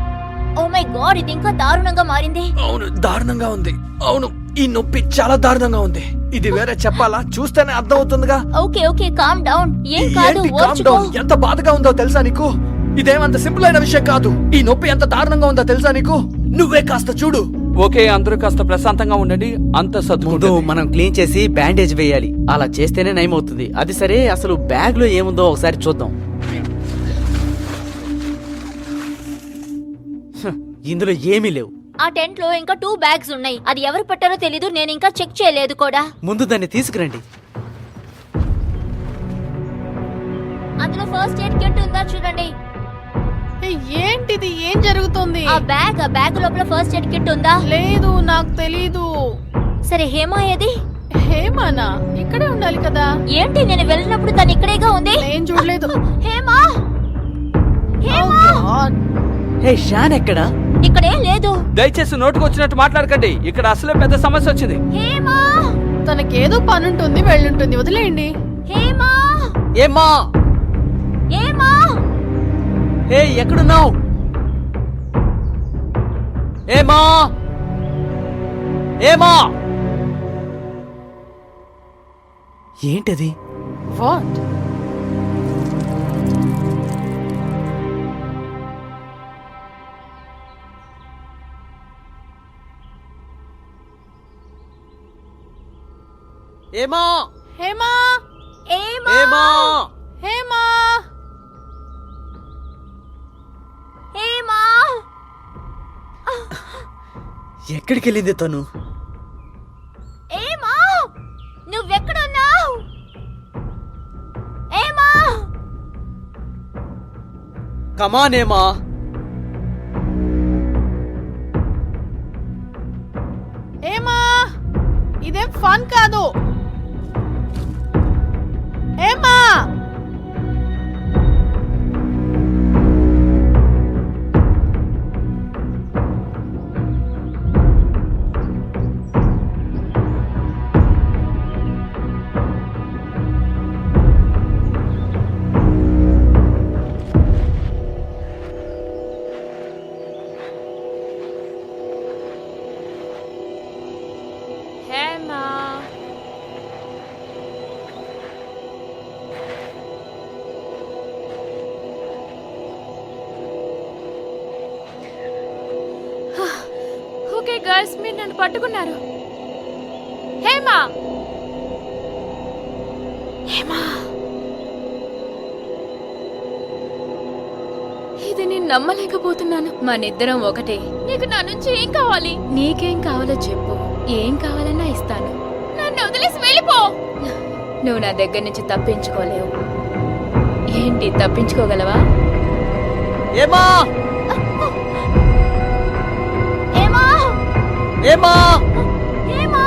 ఓ మై గాడ్, ఇది ఇంకా దారుణంగా మారింది. అవును, దారుణంగా ఉంది. అవును, ఈ నొప్పి చాలా దారుణంగా ఉంది. ఇది వేరే చెప్పాలా? చూస్తేనే అర్థం అవుతుందిగా. Okay okay, calm down. ఏం కాదు, ఏంటి calm ఓర్చుకో. down? ఎంత బాధగా ఉందో తెలుసా నీకు? ఇదేమంత సింపుల్ అయిన విషయం కాదు. ఈ నొప్పి ఎంత దారుణంగా ఉందో తెలుసా నీకు? నువ్వే కాస్త చూడు. ఓకే, అందరూ కాస్త ప్రశాంతంగా ఉండండి. అంత ముందు సర్దుకుంటూ మనం క్లీన్ చేసి బ్యాండేజ్ వేయాలి. అలా చేస్తేనే నయం అవుతుంది. అది సరే, అసలు బ్యాగ్ లో ఏముందో ఒకసారి చూద్దాం. ఇందులో ఏమీ లేవు. ఆ టెంట్ లో ఇంకా 2 బ్యాగ్స్ ఉన్నాయి. అది ఎవరు పెట్టారో తెలీదు. నేను ఇంకా చెక్ చేయలేదు కూడా. ముందు దాన్ని తీసుకురండి. అందులో ఫస్ట్ ఎయిడ్ కిట్ ఉందా చూడండి. ఏంటిది? ఏం జరుగుతుంది? ఆ బ్యాగ్ లోపల ఫస్ట్ ఎయిడ్ కిట్ ఉందా? లేదు, నాకు తెలీదు. సరే, హేమా ఏది? హేమానా? ఇక్కడే ఉండాలి కదా. ఏంటి, నేను వెళ్ళినప్పుడు తను ఇక్కడేగా ఉంది. నేను చూడలేదు. Hema, Oh Hema, God. హే షాన్ ఎక్కడా? ఇక్కడేం లేదు. దయచేసి నోటుకు వచ్చినట్టు మాట్లాడకండి. ఇక్కడ అసలే పెద్ద సమస్య వచ్చింది. హేమా, తనకేదో పనుంటుంది, వెళ్ళుంటుంది. వదిలేయండి. హేమా, ఏమ్మా? హేమా. హే, ఎక్కడున్నావు? ఏమా? ఏమా? ఏంటది? వాట్? ఏమా? హేమా, ఏమా, ఏమా? హేమా ఏమా ఎక్కడికి వెళ్ళింది తను? ఏమా నువ్వెక్కడున్నావు? ఏమా కమానేమా. ఏమా ఇదేం ఫన్ కాదు. ఏమా హేమా ఓకే గర్ల్స్, మీరు నన్ను పట్టుకున్నారు. హేమా హేమా ఇది నేను నమ్మలేకపోతున్నాను. మనిద్దరం ఒకటే. నీకు నా నుంచి ఏం కావాలి? నీకేం కావాలో చెప్పు, ఏం కావాలన్నా ఇస్తాను. నన్ను వదిలేసి వెళ్ళిపో. నువ్వు నా దగ్గర నుంచి తప్పించుకోలేవు. ఏంటి, తప్పించుకోగలవా? ఏమా ఏమా ఏమా ఏమా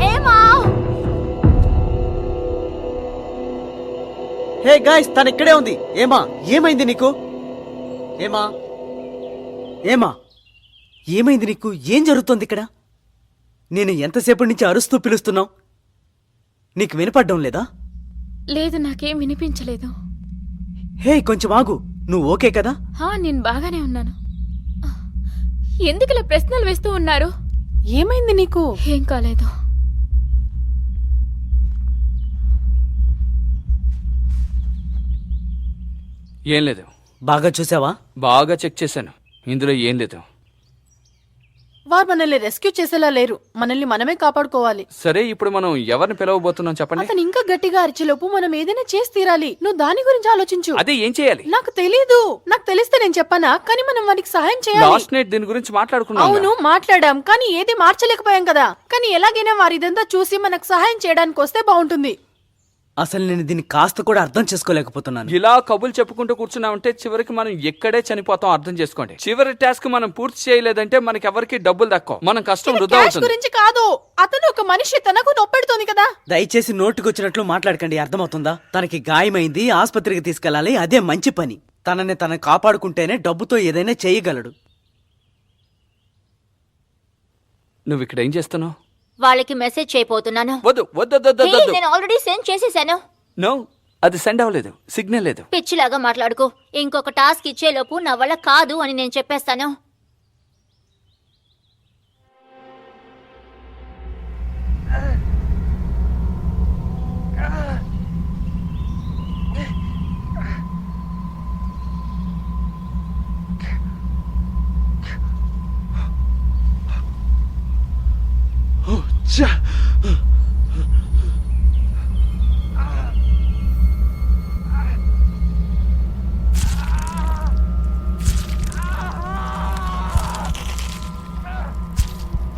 ఏమా హే గాయ్స్, తను ఇక్కడే ఉంది. ఏమా ఏమైంది నీకు? ఏమా ఏమా ఏమైంది నీకు? ఏం జరుగుతోంది ఇక్కడ? నేను ఎంతసేపటి నుంచి అరుస్తూ పిలుస్తున్నావు, నీకు వినపడ్డం లేదా? లేదు, నాకేం వినిపించలేదు. హే కొంచెం ఆగు. నువ్వు ఓకే కదా? నేను బాగానే ఉన్నాను. ఎందుకు ఇలా ప్రశ్నలు వేస్తూ ఉన్నారు? ఏమైంది నీకు? ఏం కాలేదు. ఏం లేదు. బాగా చూసావా? బాగా చెక్ చేశాను, ఇందులో ఏం లేదు. వారు మనల్ని రెస్క్యూ చేసేలా లేరు. మనల్ని మనమే కాపాడుకోవాలి. సరే, ఇప్పుడు మనం ఎవరిని పిలవబోతున్నాం చెప్పండి. అతను ఇంకా గట్టిగా అరిచేలోపు మనం ఏదైనా చేసి తీరాలి. నువ్వు దాని గురించి ఆలోచించు. అదే ఏం చేయాలి? నాకు తెలీదు. నాకు తెలిస్తే నేను చెప్పానా? కానీ మనం వారికి సహాయం చేయాలి. లాస్ట్ నైట్ దీని గురించి మాట్లాడుకున్నాం. అవును, మాట్లాడాం, కానీ ఏది మార్చలేకపోయాం కదా. కానీ ఎలాగైనా వారి ఇదంతా చూసి మనకు సహాయం చేయడానికి వస్తే బాగుంటుంది. అసలు నేను దీన్ని కాస్త కూడా అర్థం చేసుకోలేకపోతున్నాను. ఇలా కబుర్లు చెప్పుకుంటూ కూర్చున్నామంటే చివరికి మనం ఎక్కడే చనిపోతాం. అర్థం చేసుకోండి. చివరి టాస్క్ మనం పూర్తి చేయలేదంటే మనకి ఎవరికి డబ్బులు దక్కో, మనం కష్టం వృధా క్యాష్ అవుతుంది. గురించి కాదు, అతను ఒక మనిషి, తనకు నొప్పెడుతోంది కదా. దయచేసి నోటుకొచ్చినట్లు మాట్లాడకండి, అర్థమవుతుందా? తనకి గాయమైంది, ఆస్పత్రికి తీసుకెళ్లాలి, అదే మంచి పని. తనని తను కాపాడుకుంటేనే డబ్బుతో ఏదైనా చేయగలడు. నువ్వు ఇక్కడ ఏం చేస్తున్నావు? వాళ్ళకి మెసేజ్ చేయబోతున్నాను. వద్దు వద్దు వద్దు హే, వద్దు. నేను ఆల్రెడీ సెండ్ చేసేసాను. నో, అది సెండ్ అవ్వలేదు, సిగ్నల్ లేదు. పిచ్చిలాగా మాట్లాడుకో. ఇంకొక టాస్క్ ఇచ్చేలోపు నా వల్ల కాదు అని నేను చెప్పేస్తాను.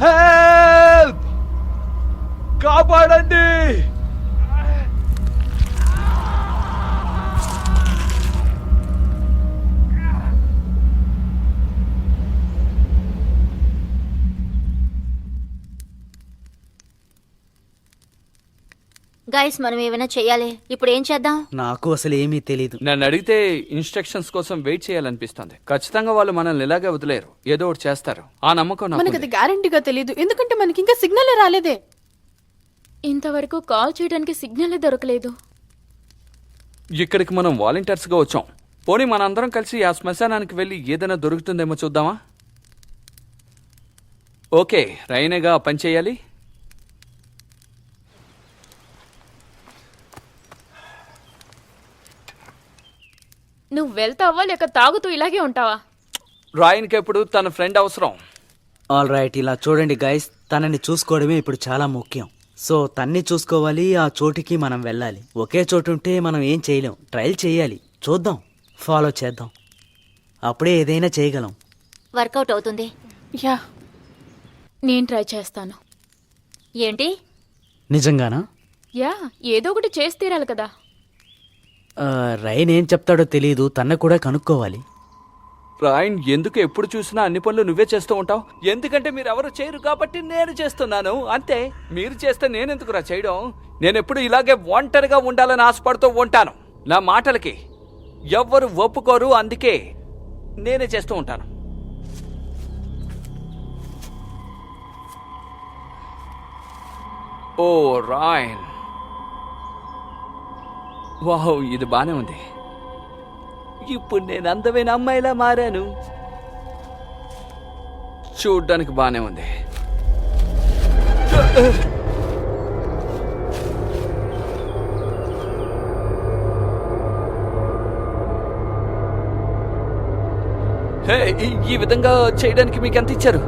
హెల్ప్! కాపాడండి! గైస్, మనం ఏమైనా చెయ్యాలి. ఇప్పుడు ఏం చేద్దాం? నాకు అసలు ఏమీ తెలీదు. నన్ను అడిగితే ఇన్స్ట్రక్షన్స్ కోసం వెయిట్ చేయాలనిపిస్తుంది. ఖచ్చితంగా వాళ్ళు మనల్ని ఇలాగే వదిలేరు, ఏదో ఒకటి చేస్తారు. ఆ నమ్మకం నాకు మనకి ఉంది. అది గ్యారంటీగా తెలియదు, ఎందుకంటే మనకి ఇంకా సిగ్నల్ రాలేదే. ఇంతవరకు కాల్ చేయడానికి సిగ్నల్ దొరకలేదు. ఇక్కడికి మనం వాలంటీర్స్ గా వచ్చాం. పోనీ మనందరం కలిసి ఆ శ్మశానానికి వెళ్ళి ఏదైనా దొరుకుతుందేమో చూద్దామా? ఓకే, రైనేగా పని చేయాలి. నువ్వు వెళ్తావా లేక తాగుతూ ఇలాగే ఉంటావా? రాయన్కి ఎప్పుడు తన ఫ్రెండ్ అవసరం. ఆల్ రైట్, ఇలా చూడండి గైస్, తనని చూసుకోవడమే ఇప్పుడు చాలా ముఖ్యం. సో తన్ని చూసుకోవాలి, ఆ చోటుకి మనం వెళ్ళాలి. ఒకే చోటు ఉంటే మనం ఏం చేయలేం. ట్రయల్ చేయాలి, చూద్దాం, ఫాలో చేద్దాం. అప్పుడే ఏదైనా చేయగలం. వర్కౌట్ అవుతుంది. యా నేను ట్రై చేస్తాను. ఏంటి? నిజంగానా? యా, ఏదో ఒకటి చేసి తీరాలి కదా. రైన్ ఏం చెప్తాడో తెలియదు, తన్న కూడా కనుక్కోవాలి. రాయన్, ఎందుకు ఎప్పుడు చూసినా అన్ని పనులు నువ్వే చేస్తూ ఉంటావు? ఎందుకంటే మీరు ఎవరు చేయరు కాబట్టి నేను చేస్తున్నాను అంతే. మీరు చేస్తే నేనెందుకురా చేయడం? నేను ఎప్పుడు ఇలాగే ఒంటరిగా ఉండాలని ఆశపడుతూ ఉంటాను. నా మాటలకి ఎవ్వరు ఒప్పుకోరు, అందుకే నేనే చేస్తూ ఉంటాను. ఓ రాయన్, వావ్, ఇది బానే ఉంది. ఇప్పుడు నేను అందమైన అమ్మాయిలా మారాను. చూడ్డానికి బానే ఉంది. హే, ఈ విధంగా చేయడానికి మీకు ఎంత ఇచ్చారు?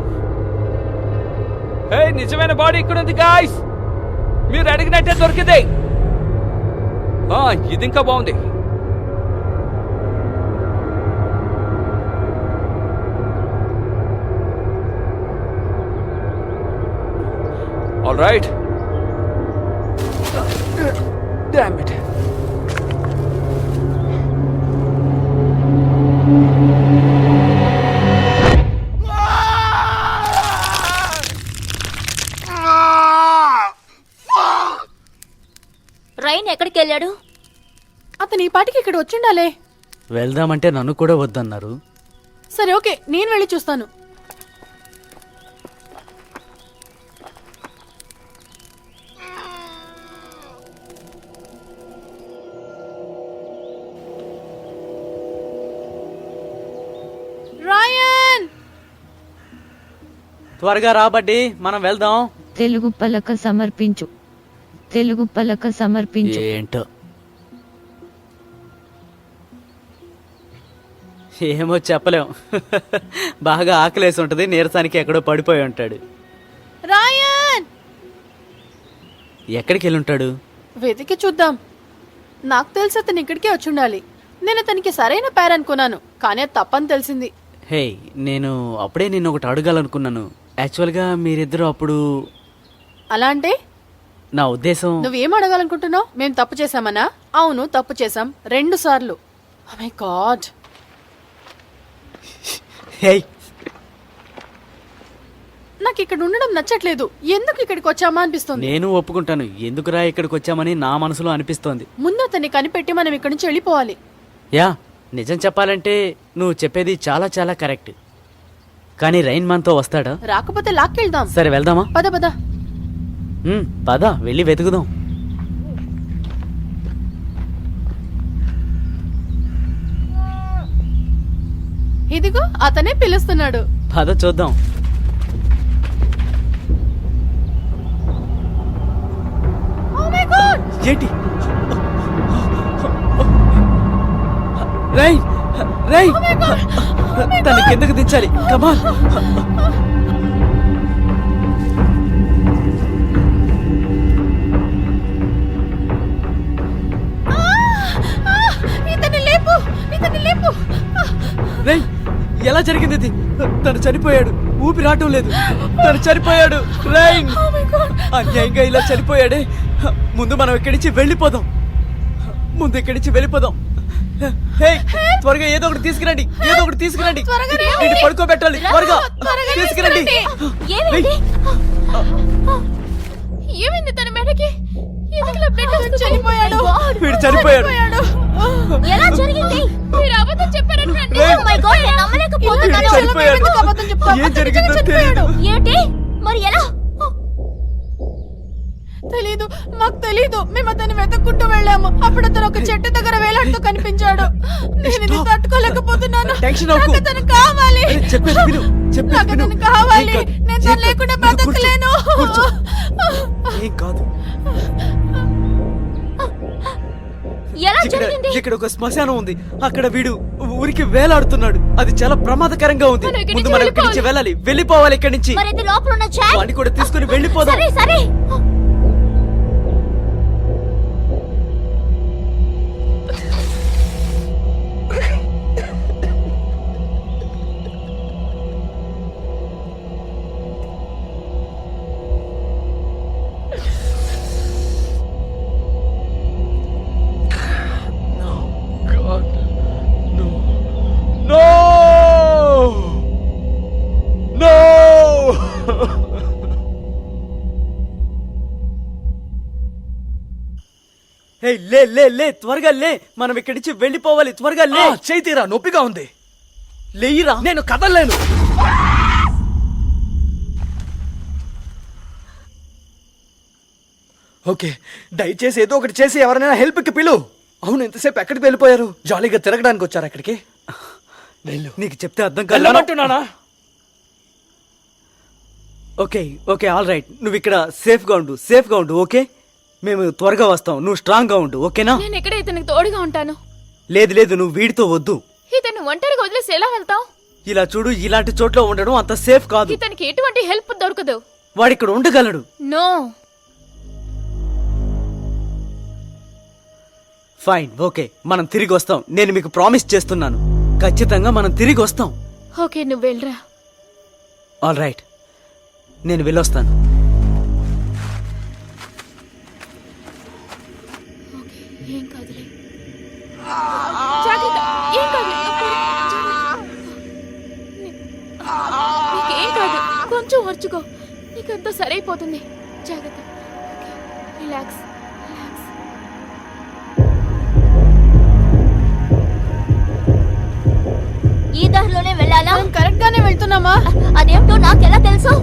హే, నిజమైన బాడీ ఇక్కడ ఉంది గాయ్స్. మీరు అడిగినట్టే దొరికింది. ఇది ఇంకా బాగుంది. All right. Damn it. Rain ఎక్కడికి వెళ్ళాడు? అతను ఈ పాటికి ఇక్కడ వచ్చిండాలే. వెళ్దామంటే నన్ను కూడా వద్దన్నారు. సరే ఓకే, నేను వెళ్ళి చూస్తాను. రాయన్, త్వరగా రాబడ్డి, మనం వెళ్దాం. తెలుగు పలక సమర్పించు. తెలుగు పలక సమర్పించు. ఏంటో ఏమో చెప్పలేం. బాగా ఆకలేసి ఉంటది, నీరసానికి ఎక్కడో పడిపోయి ఉంటాడు. రాయన్, ఎక్కడికి వెళ్ళి ఉంటాడు? వెతికి చూద్దాం. నాకు తెలిసి అతను ఇక్కడికే వచ్చుండాలి. నేను అతనికి సరైన పేరు అనుకున్నాను, కానీ అది తప్పని తెలిసింది. హే, నేను అప్పుడే నిన్ను ఒకటి అడగాలనుకున్నాను. యాక్చువల్గా మీరిద్దరూ అప్పుడు, అలా అంటే నా ఉద్దేశం, నువ్వేం అడగాలనుకుంటున్నావు? మేము తప్పు చేశామనా? అవును, తప్పు చేశాం 2 సార్లు. ఓ మై గాడ్. హే, నాకు ఇక్కడ ఉండడం నచ్చట్లేదు. ఎందుకు ఇక్కడికి వచ్చామా అనిపిస్తుంది. నేను ఒప్పుకుంటాను, ఎందుకురా ఇక్కడికి వచ్చామని నా మనసులో అనిపిస్తోంది. ముందు అతన్ని కనిపెట్టి మనం ఇక్కడి నుంచి వెళ్ళిపోవాలి. యా, నిజం చెప్పాలంటే నువ్వు చెప్పేది చాలా చాలా కరెక్ట్. కానీ రైన్ మనతో వస్తాడా? రాకపోతే లాక్కెళ్దాం. సరే వెళ్దామా? పద పద. పద, వెళ్ళి వెతుకుదాం. ఇదిగో అతనే పిలుస్తున్నాడు. పద చూద్దాం. Oh my God! ఏంటి? రైన్, రైన్, తన కిందకు దించాలి. కమాన్. ఇతన్ని లేపు, ఇతన్ని లేపు. రైన్, ఎలా జరిగింది ఇది? తను చనిపోయాడు, ఊపిరి రావటం లేదు. తను చనిపోయాడు. రైన్, అన్యాయంగా ఇలా చనిపోయాడే. ముందు మనం ఇక్కడి నుంచి వెళ్ళిపోదాం. ముందు ఇక్కడి నుంచి వెళ్ళిపోదాం. హే, త్వరగా ఏదో ఒకటి తీసుకురండి, ఏదో ఒకటి తీసుకురండి. నేను పడుకోబెట్టాలి. త్వరగా తీసుకురండి. ఏమైంది తన మెడకి? ఎందుకులా బ్లడ్ వస్తుంది? చనిపోయాడు. వీడు చనిపోయాడు. ఎలా జరిగింది? మీరు అబద్ధం చెప్పారని Oh my God, నేను నమ్మలేకపోతున్నాను. వీడు చనిపోయాడు. ఎందుకు అబద్ధం చెప్తావు? ఏం జరిగిందో తెలియదు. ఏంటి? మరి ఎలా? తెలీదు, మాకు తెలీదు. మేము అతన్ని వెతుక్కుంటూ వెళ్ళాము. అప్పుడు అతను ఒక చెట్టు దగ్గర వేలాడుతూ కనిపించాడు. నేను ఇది తట్టుకోలేకపోతున్నాను. టెన్షన్ అవ్వకు. నాకు అతను కావాలి. అరే, చెప్పేది విను, చెప్పేది నాకు విను. అతను కావాలి. ఏం కాదు, నేను ఏం తను కాదు. లేకుండా కూర్చో, బ్రతకలేను. కూర్చో. ఏం కాదు. ఎలా ఇక్కడ జరిగింది? ఇక్కడ ఒక శ్మశానం ఉంది. అక్కడ వీడు ఊరికి వేలాడుతున్నాడు. అది చాలా ప్రమాదకరంగా ఉంది. మనం ఇక్కడి ముందు నుంచి మనం ఇక్కడి నుంచి వెళ్ళాలి. వెళ్ళిపోవాలి ఇక్కడి నుంచి. మరి ఇది లోపల ఉన్న చాట్? వాడిని కూడా తీసుకుని వెళ్ళిపోదాం. సరే సరే. హే లే లే లే త్వరగా లే, మనం ఇక్కడి నుంచి వెళ్ళిపోవాలి, త్వరగా లే. చేతిరా, నొప్పిగా ఉంది. లేయిరా. నేను కదలలేను. ఓకే, దయచేసి ఏదో ఒకటి చేసి ఎవరైనా హెల్ప్కి పిలు. అవును, ఎంతసేపు ఎక్కడికి వెళ్ళిపోయారు? జాలీగా తిరగడానికి వచ్చారు అక్కడికి. వెళ్ళు. నీకు చెప్తే అర్థం కాదు. వెళ్ళమంటున్నానా? ఓకే ఓకే ఆల్ రైట్, నువ్వు ఇక్కడ సేఫ్గా ఉండు ఓకే? మేము త్వరగా వస్తాం, నువ్వు స్ట్రాంగ్గా ఉండు ఓకేనా? నేను ఇక్కడ ఇతనికి తోడుగా ఉంటాను. లేదు లేదు, నువ్వు వీడితో వద్దు. ఇతను ఒంటరిగా వదిలేసి ఎలా వెళ్తాం? ఇలా చూడు, ఇలాంటి చోట్ల ఉండడం అంత సేఫ్ కాదు. ఇతనికి ఎటువంటి హెల్ప్ దొరకదు. వాడిక్కడ ఉండగలడు. నో. ఫైన్ ఓకే, మనం తిరిగి వస్తాం. నేను మీకు ప్రామిస్ చేస్తున్నాను, ఖచ్చితంగా మనం తిరిగి వస్తాం. ఓకే, నువ్వు వెళ్ళరా. ఆల్ రైట్, నేను వెళ్ళొస్తాను. ఓకే, ఏం కాదులే. జాగ్రత్త, ఏం కాదు. నీకేం కాదు, కొంచెం ఓర్చుకో, నీకంతా సరైపోతుంది. జాగ్రత్త. Okay, relax relax. ఈ దారిలోనే వెళ్ళాలా? మనం కరెక్ట్ గానే వెళ్తున్నామా? అదేమిటో నాకెలా తెలుసు?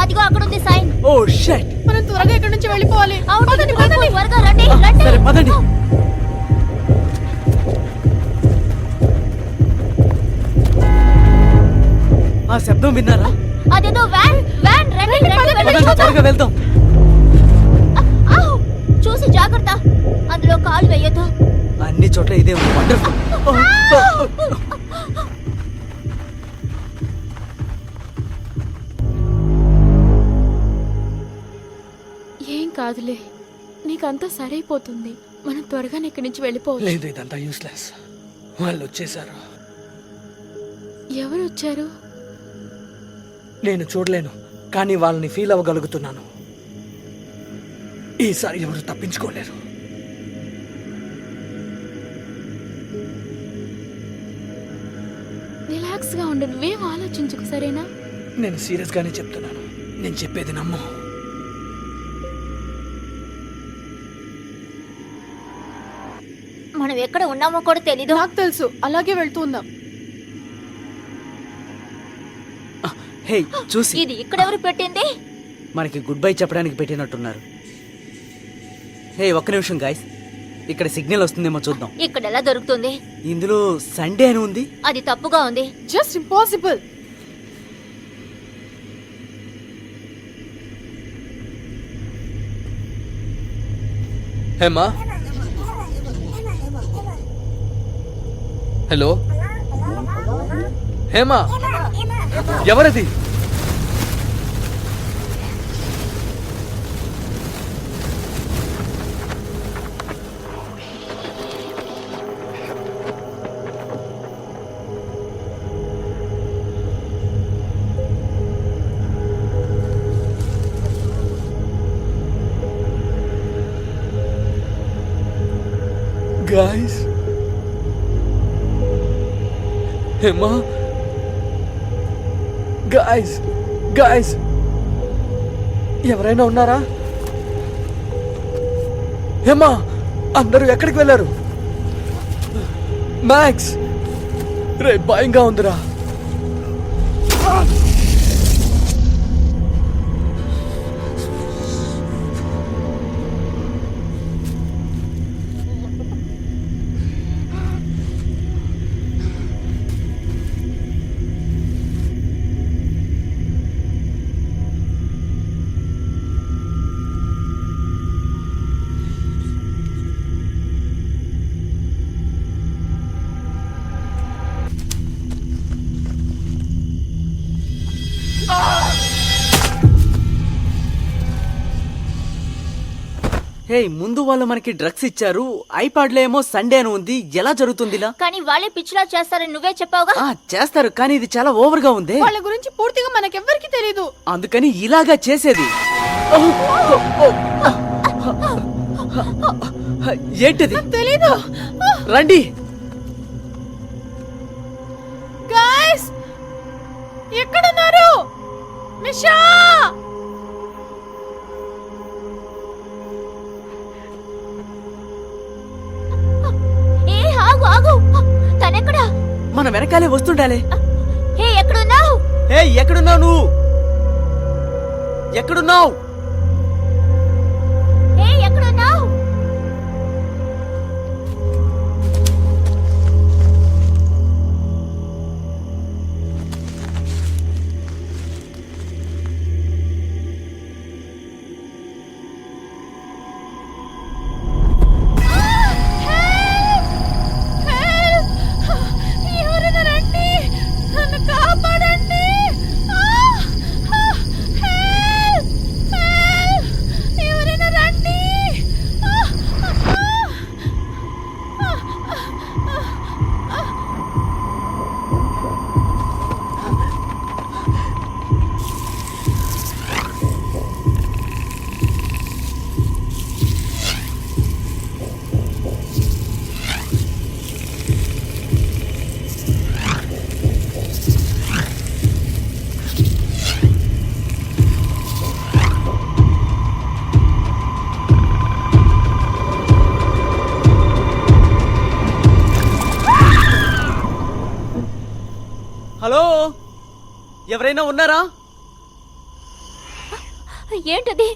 అదిగో అక్కడ ఉంది సైన్. ఓ షట్. మనం త్వరగా ఇక్కడ నుంచి వెళ్ళిపోవాలి. అవును, పదండి, త్వరగా పదండి. రండి రండి. సరే పదండి. ఆ శబ్దం విన్నారా? అదేదో వ్యాన్ వ్యాన్. రండి రండి పదండి, త్వరగా వెళ్దాం. ఆవ్! చూసి జాగ్రత్త, అందులో కాలు వేయొద్దు. అన్ని చోట్ల ఇదే వండర్ఫుల్. ఏం కాదులే, నీకంతా సరైపోతుంది. మనం త్వరగా ఇక్కడి నుంచి వెళ్ళిపోవచ్చు. లేదు, ఇదంతా యూస్లెస్. వాళ్ళు వచ్చేసారు. ఎవరు వచ్చారు? నేను చూడలేను, కానీ వాళ్ళని ఫీల్ అవ్వగలుగుతున్నాను. ఈసారి ఎవరు తప్పించుకోలేరు. రిలాక్స్ గా ఉండు, నువ్వేం ఆలోచించుకు, సరేనా? నేను సీరియస్ గానే చెప్తున్నాను, నేను చెప్పేది నమ్ము. మనం ఎక్కడ ఉన్నామో కూడా తెలీదు. నాకు తెలుసు, అలాగే వెళ్తూ ఉందాం. హే చూసి, ఇది ఇక్కడెవరు పెట్టింది? మనకి గుడ్ బై చెప్పడానికి పెట్టినట్టున్నారు. హే ఒక్క నిమిషం గాయస్, ఇక్కడ సిగ్నల్ వస్తుందేమో చూద్దాం. ఇక్కడ ఎలా దొరుకుతుంది? ఇందులో సండే అని ఉంది. అది తప్పుగా ఉంది. Just impossible. Hema, hello Hema, ఎవరది? Guys, Emma, guys, ఎవరైనా ఉన్నారా? Emma, అందరూ ఎక్కడికి వెళ్ళారు? మ్యాక్స్, రే భయంగా ఉందిరా. హే ముందు వాళ్ళు మనకి డ్రగ్స్ ఇచ్చారు, ఐపాడ్ లో ఏమో సండే అని ఉంది. ఎలా జరుగుతుంది ఇలా? కానీ వాళ్ళే పిచ్చిలా చేస్తారని నువ్వే చెప్పావుగా. చేస్తారు, కానీ ఇది చాలా ఓవర్ గా ఉంది. వాళ్ళ గురించి పూర్తిగా మనకెవ్వరికి తెలీదు. అందుకని ఇలాగా చేసేది. ఏంటిది? తెలీదు. రండి. గాయ్స్, ఎక్కడున్నారు? నిషా ఏ ఆగు ఆగు, తనెక్కడా? మన వెనకాలే వస్తుండాలి. హే ఎక్కడున్నావు? ఏ ఎక్కడున్నావు నువ్వు? ఎక్కడున్నావు? హే ఎక్కడున్నావు? ఎవరైనా రండి, నన్ను కాపాడండి. ఎవరైనా రండి. హలో, ఎవరైనా ఉన్నారా? ఏంటది?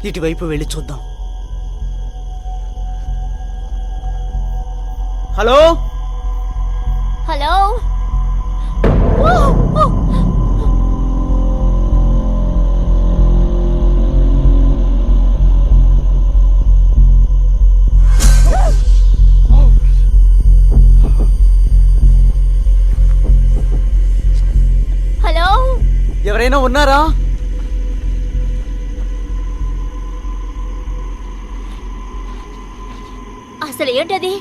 ఇటువైపు వెళ్ళి చూద్దాం. Hello, hello. Oh, oh. Hello, ఎవరైనా ఉన్నారా? అసలు ఏంటది?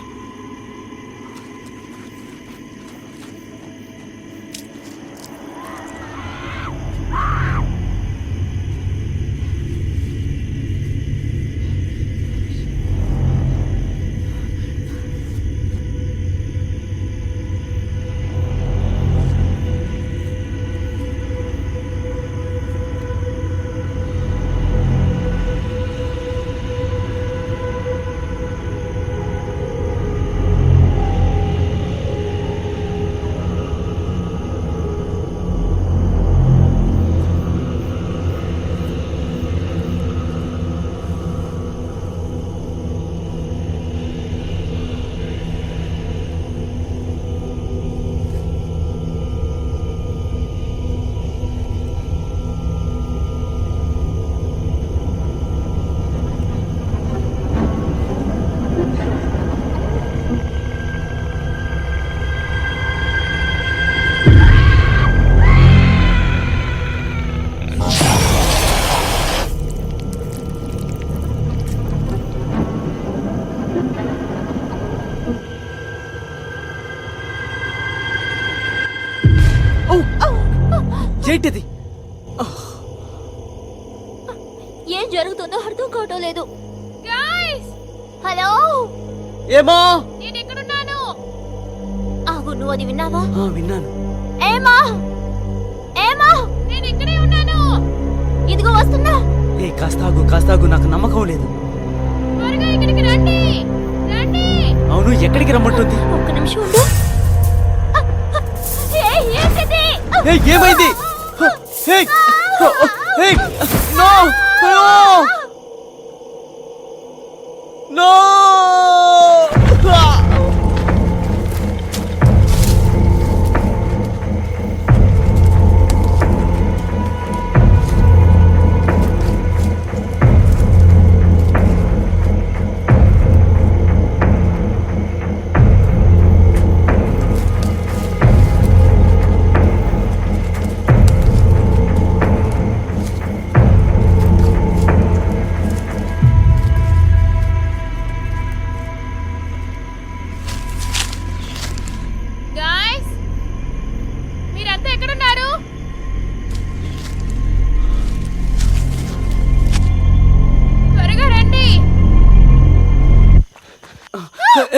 ఏంటిది? ఏం జరుగుతుందో అర్థం కావటం లేదు. గైస్, హలో, ఏమా? నేను ఎక్కడున్నాను? ఆగు, నువ్వు అది విన్నావా? విన్నాను. ఏమా, ఏమా, నేను ఇక్కడే ఉన్నాను. ఇదిగో వస్తున్నా. ఏ కాస్తాగు కాస్తాగు, నాకు నమ్మకం లేదు. త్వరగా ఇక్కడికి రండి, రండి. అవును, ఎక్కడికి రమ్మంటుంది? ఒక్క నిమిషం ఉండు. ఏంటిది? ఏమైంది? No no.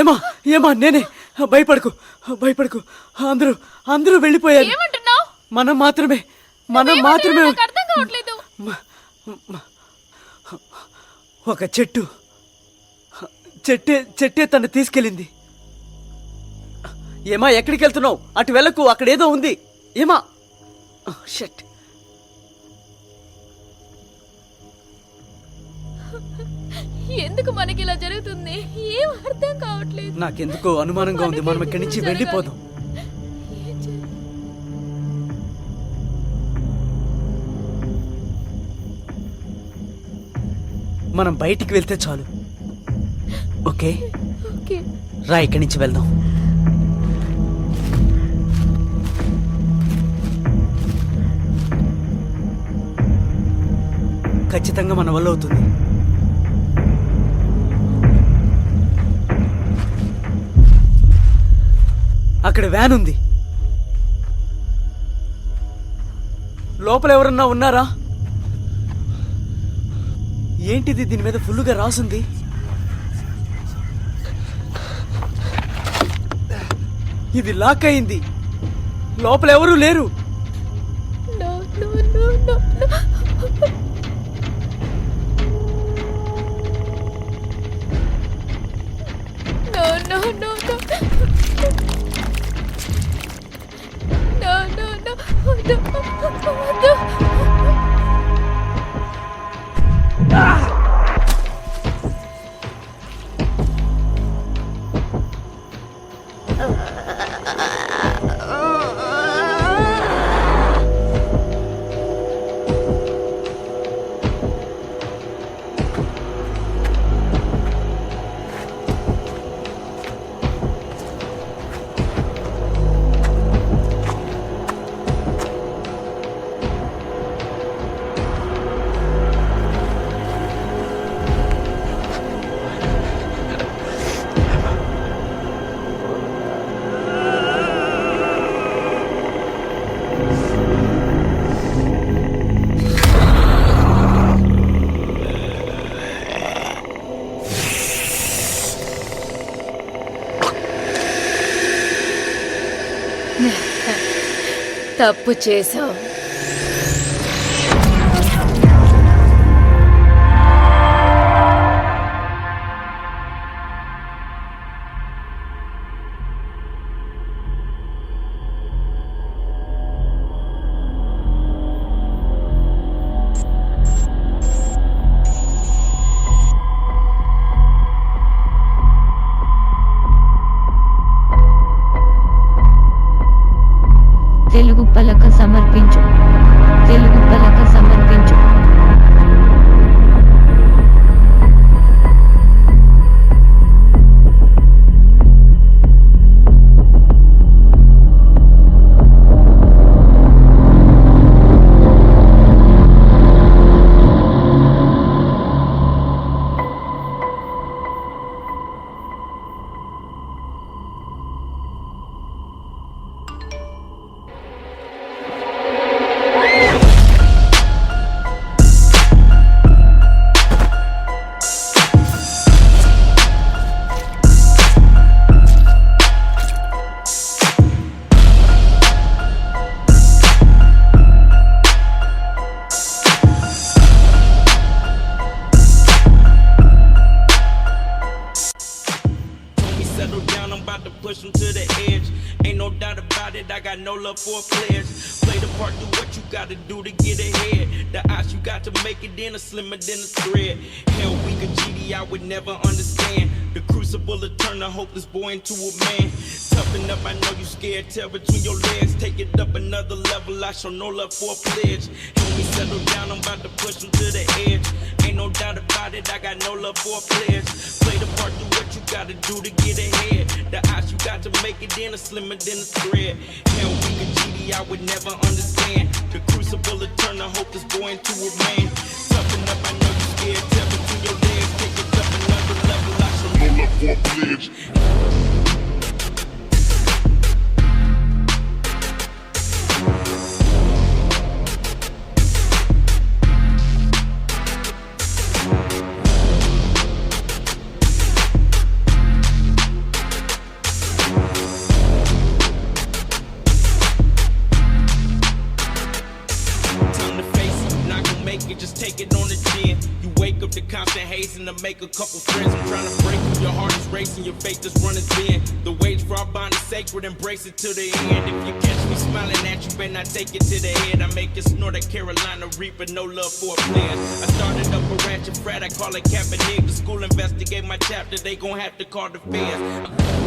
ఏమా ఏమా నేనే భయపడకు భయపడకు, అందరూ అందరూ వెళ్ళిపోయారు. ఏమంటున్నావు? మనం మాత్రమే అర్థం కావట్లేదు. ఒక చెట్టే తను తీసుకెళ్ళింది. ఏమా ఎక్కడికి వెళ్తున్నావు? అటు వెళ్ళకు, అక్కడేదో ఉంది. ఏమా షట్. ఎందుకు మనకి ఇలా జరుగుతుంది? ఏం అర్థం కావట్లేదు. నాకెందుకో అనుమానంగా ఉంది. మనం ఇక్కడి నుంచి వెళ్ళిపోదాం. మనం బయటికి వెళ్తే చాలు. Okay okay. రా, ఇక్కడి నుంచి వెళ్దాం. ఖచ్చితంగా మన వల్ల అవుతుంది. అక్కడ వ్యాన్ ఉంది. లోపల ఎవరన్నా ఉన్నారా? ఏంటిది? దీని మీద ఫుల్లుగా రాసుంది. ఇది లాక్ అయింది. లోపల ఎవరూ లేరు. No, no, no, no, no. No, no, no, no. No, no, no. No. తప్పు చేసావు. తెలుగు పలక సమర్పించు. తెలుగు పలక సమర్పించు. push them to the edge. Ain't no doubt about it, I got no love for players. Play the part, do what you gotta do to get ahead. The odds you got to make it in are slimmer than a thread. Hell, weak a GD, I would never understand. The crucible will turn a hopeless boy into a man. Toughen up, I know you scared, tail between your legs. Take it up another level, I show no love for a pledge. Help me settle down, I'm about to push them to the edge. Ain't no doubt about it, I got no love for players. Play the part, do what you gotta do to get ahead. The odds you got to make it in are slimmer than a thread. Hell, weak a GD, I would never understand. The crucible will turn a hopeless boy into a man. Toughen up, I know you scared, tail between your legs. Take it up another level, I show no love for a pledge. make it, just take it on the chin. You wake up to constant hazing to make a couple friends. I'm trying to break you, your heart is racing, your faith is running thin. The wage for our bond is sacred, embrace it to the end. If you catch me smiling at you, better not take it to the head. I make it snort a Carolina Reaper, no love for a plan. I started up a ratchet frat, I call it Kaepernick. The school investigate my chapter, they gon' have to call the feds.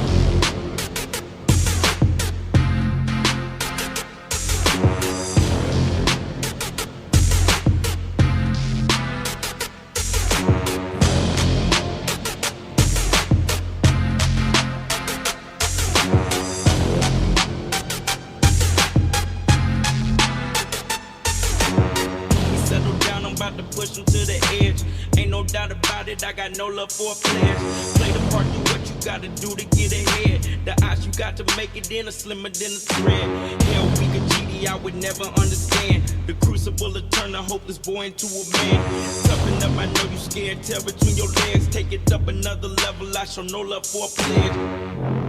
To push them to the edge. Ain't no doubt about it, I got no love for a pledge. Play the part, do what you gotta do to get ahead. The odds you got to make it in are slimmer than a thread. Hell, we could GD, I would never understand. The crucible will turn a hopeless boy into a man. Toughen up, I know you scared. Tell between your legs, take it up another level. I show no love for a pledge.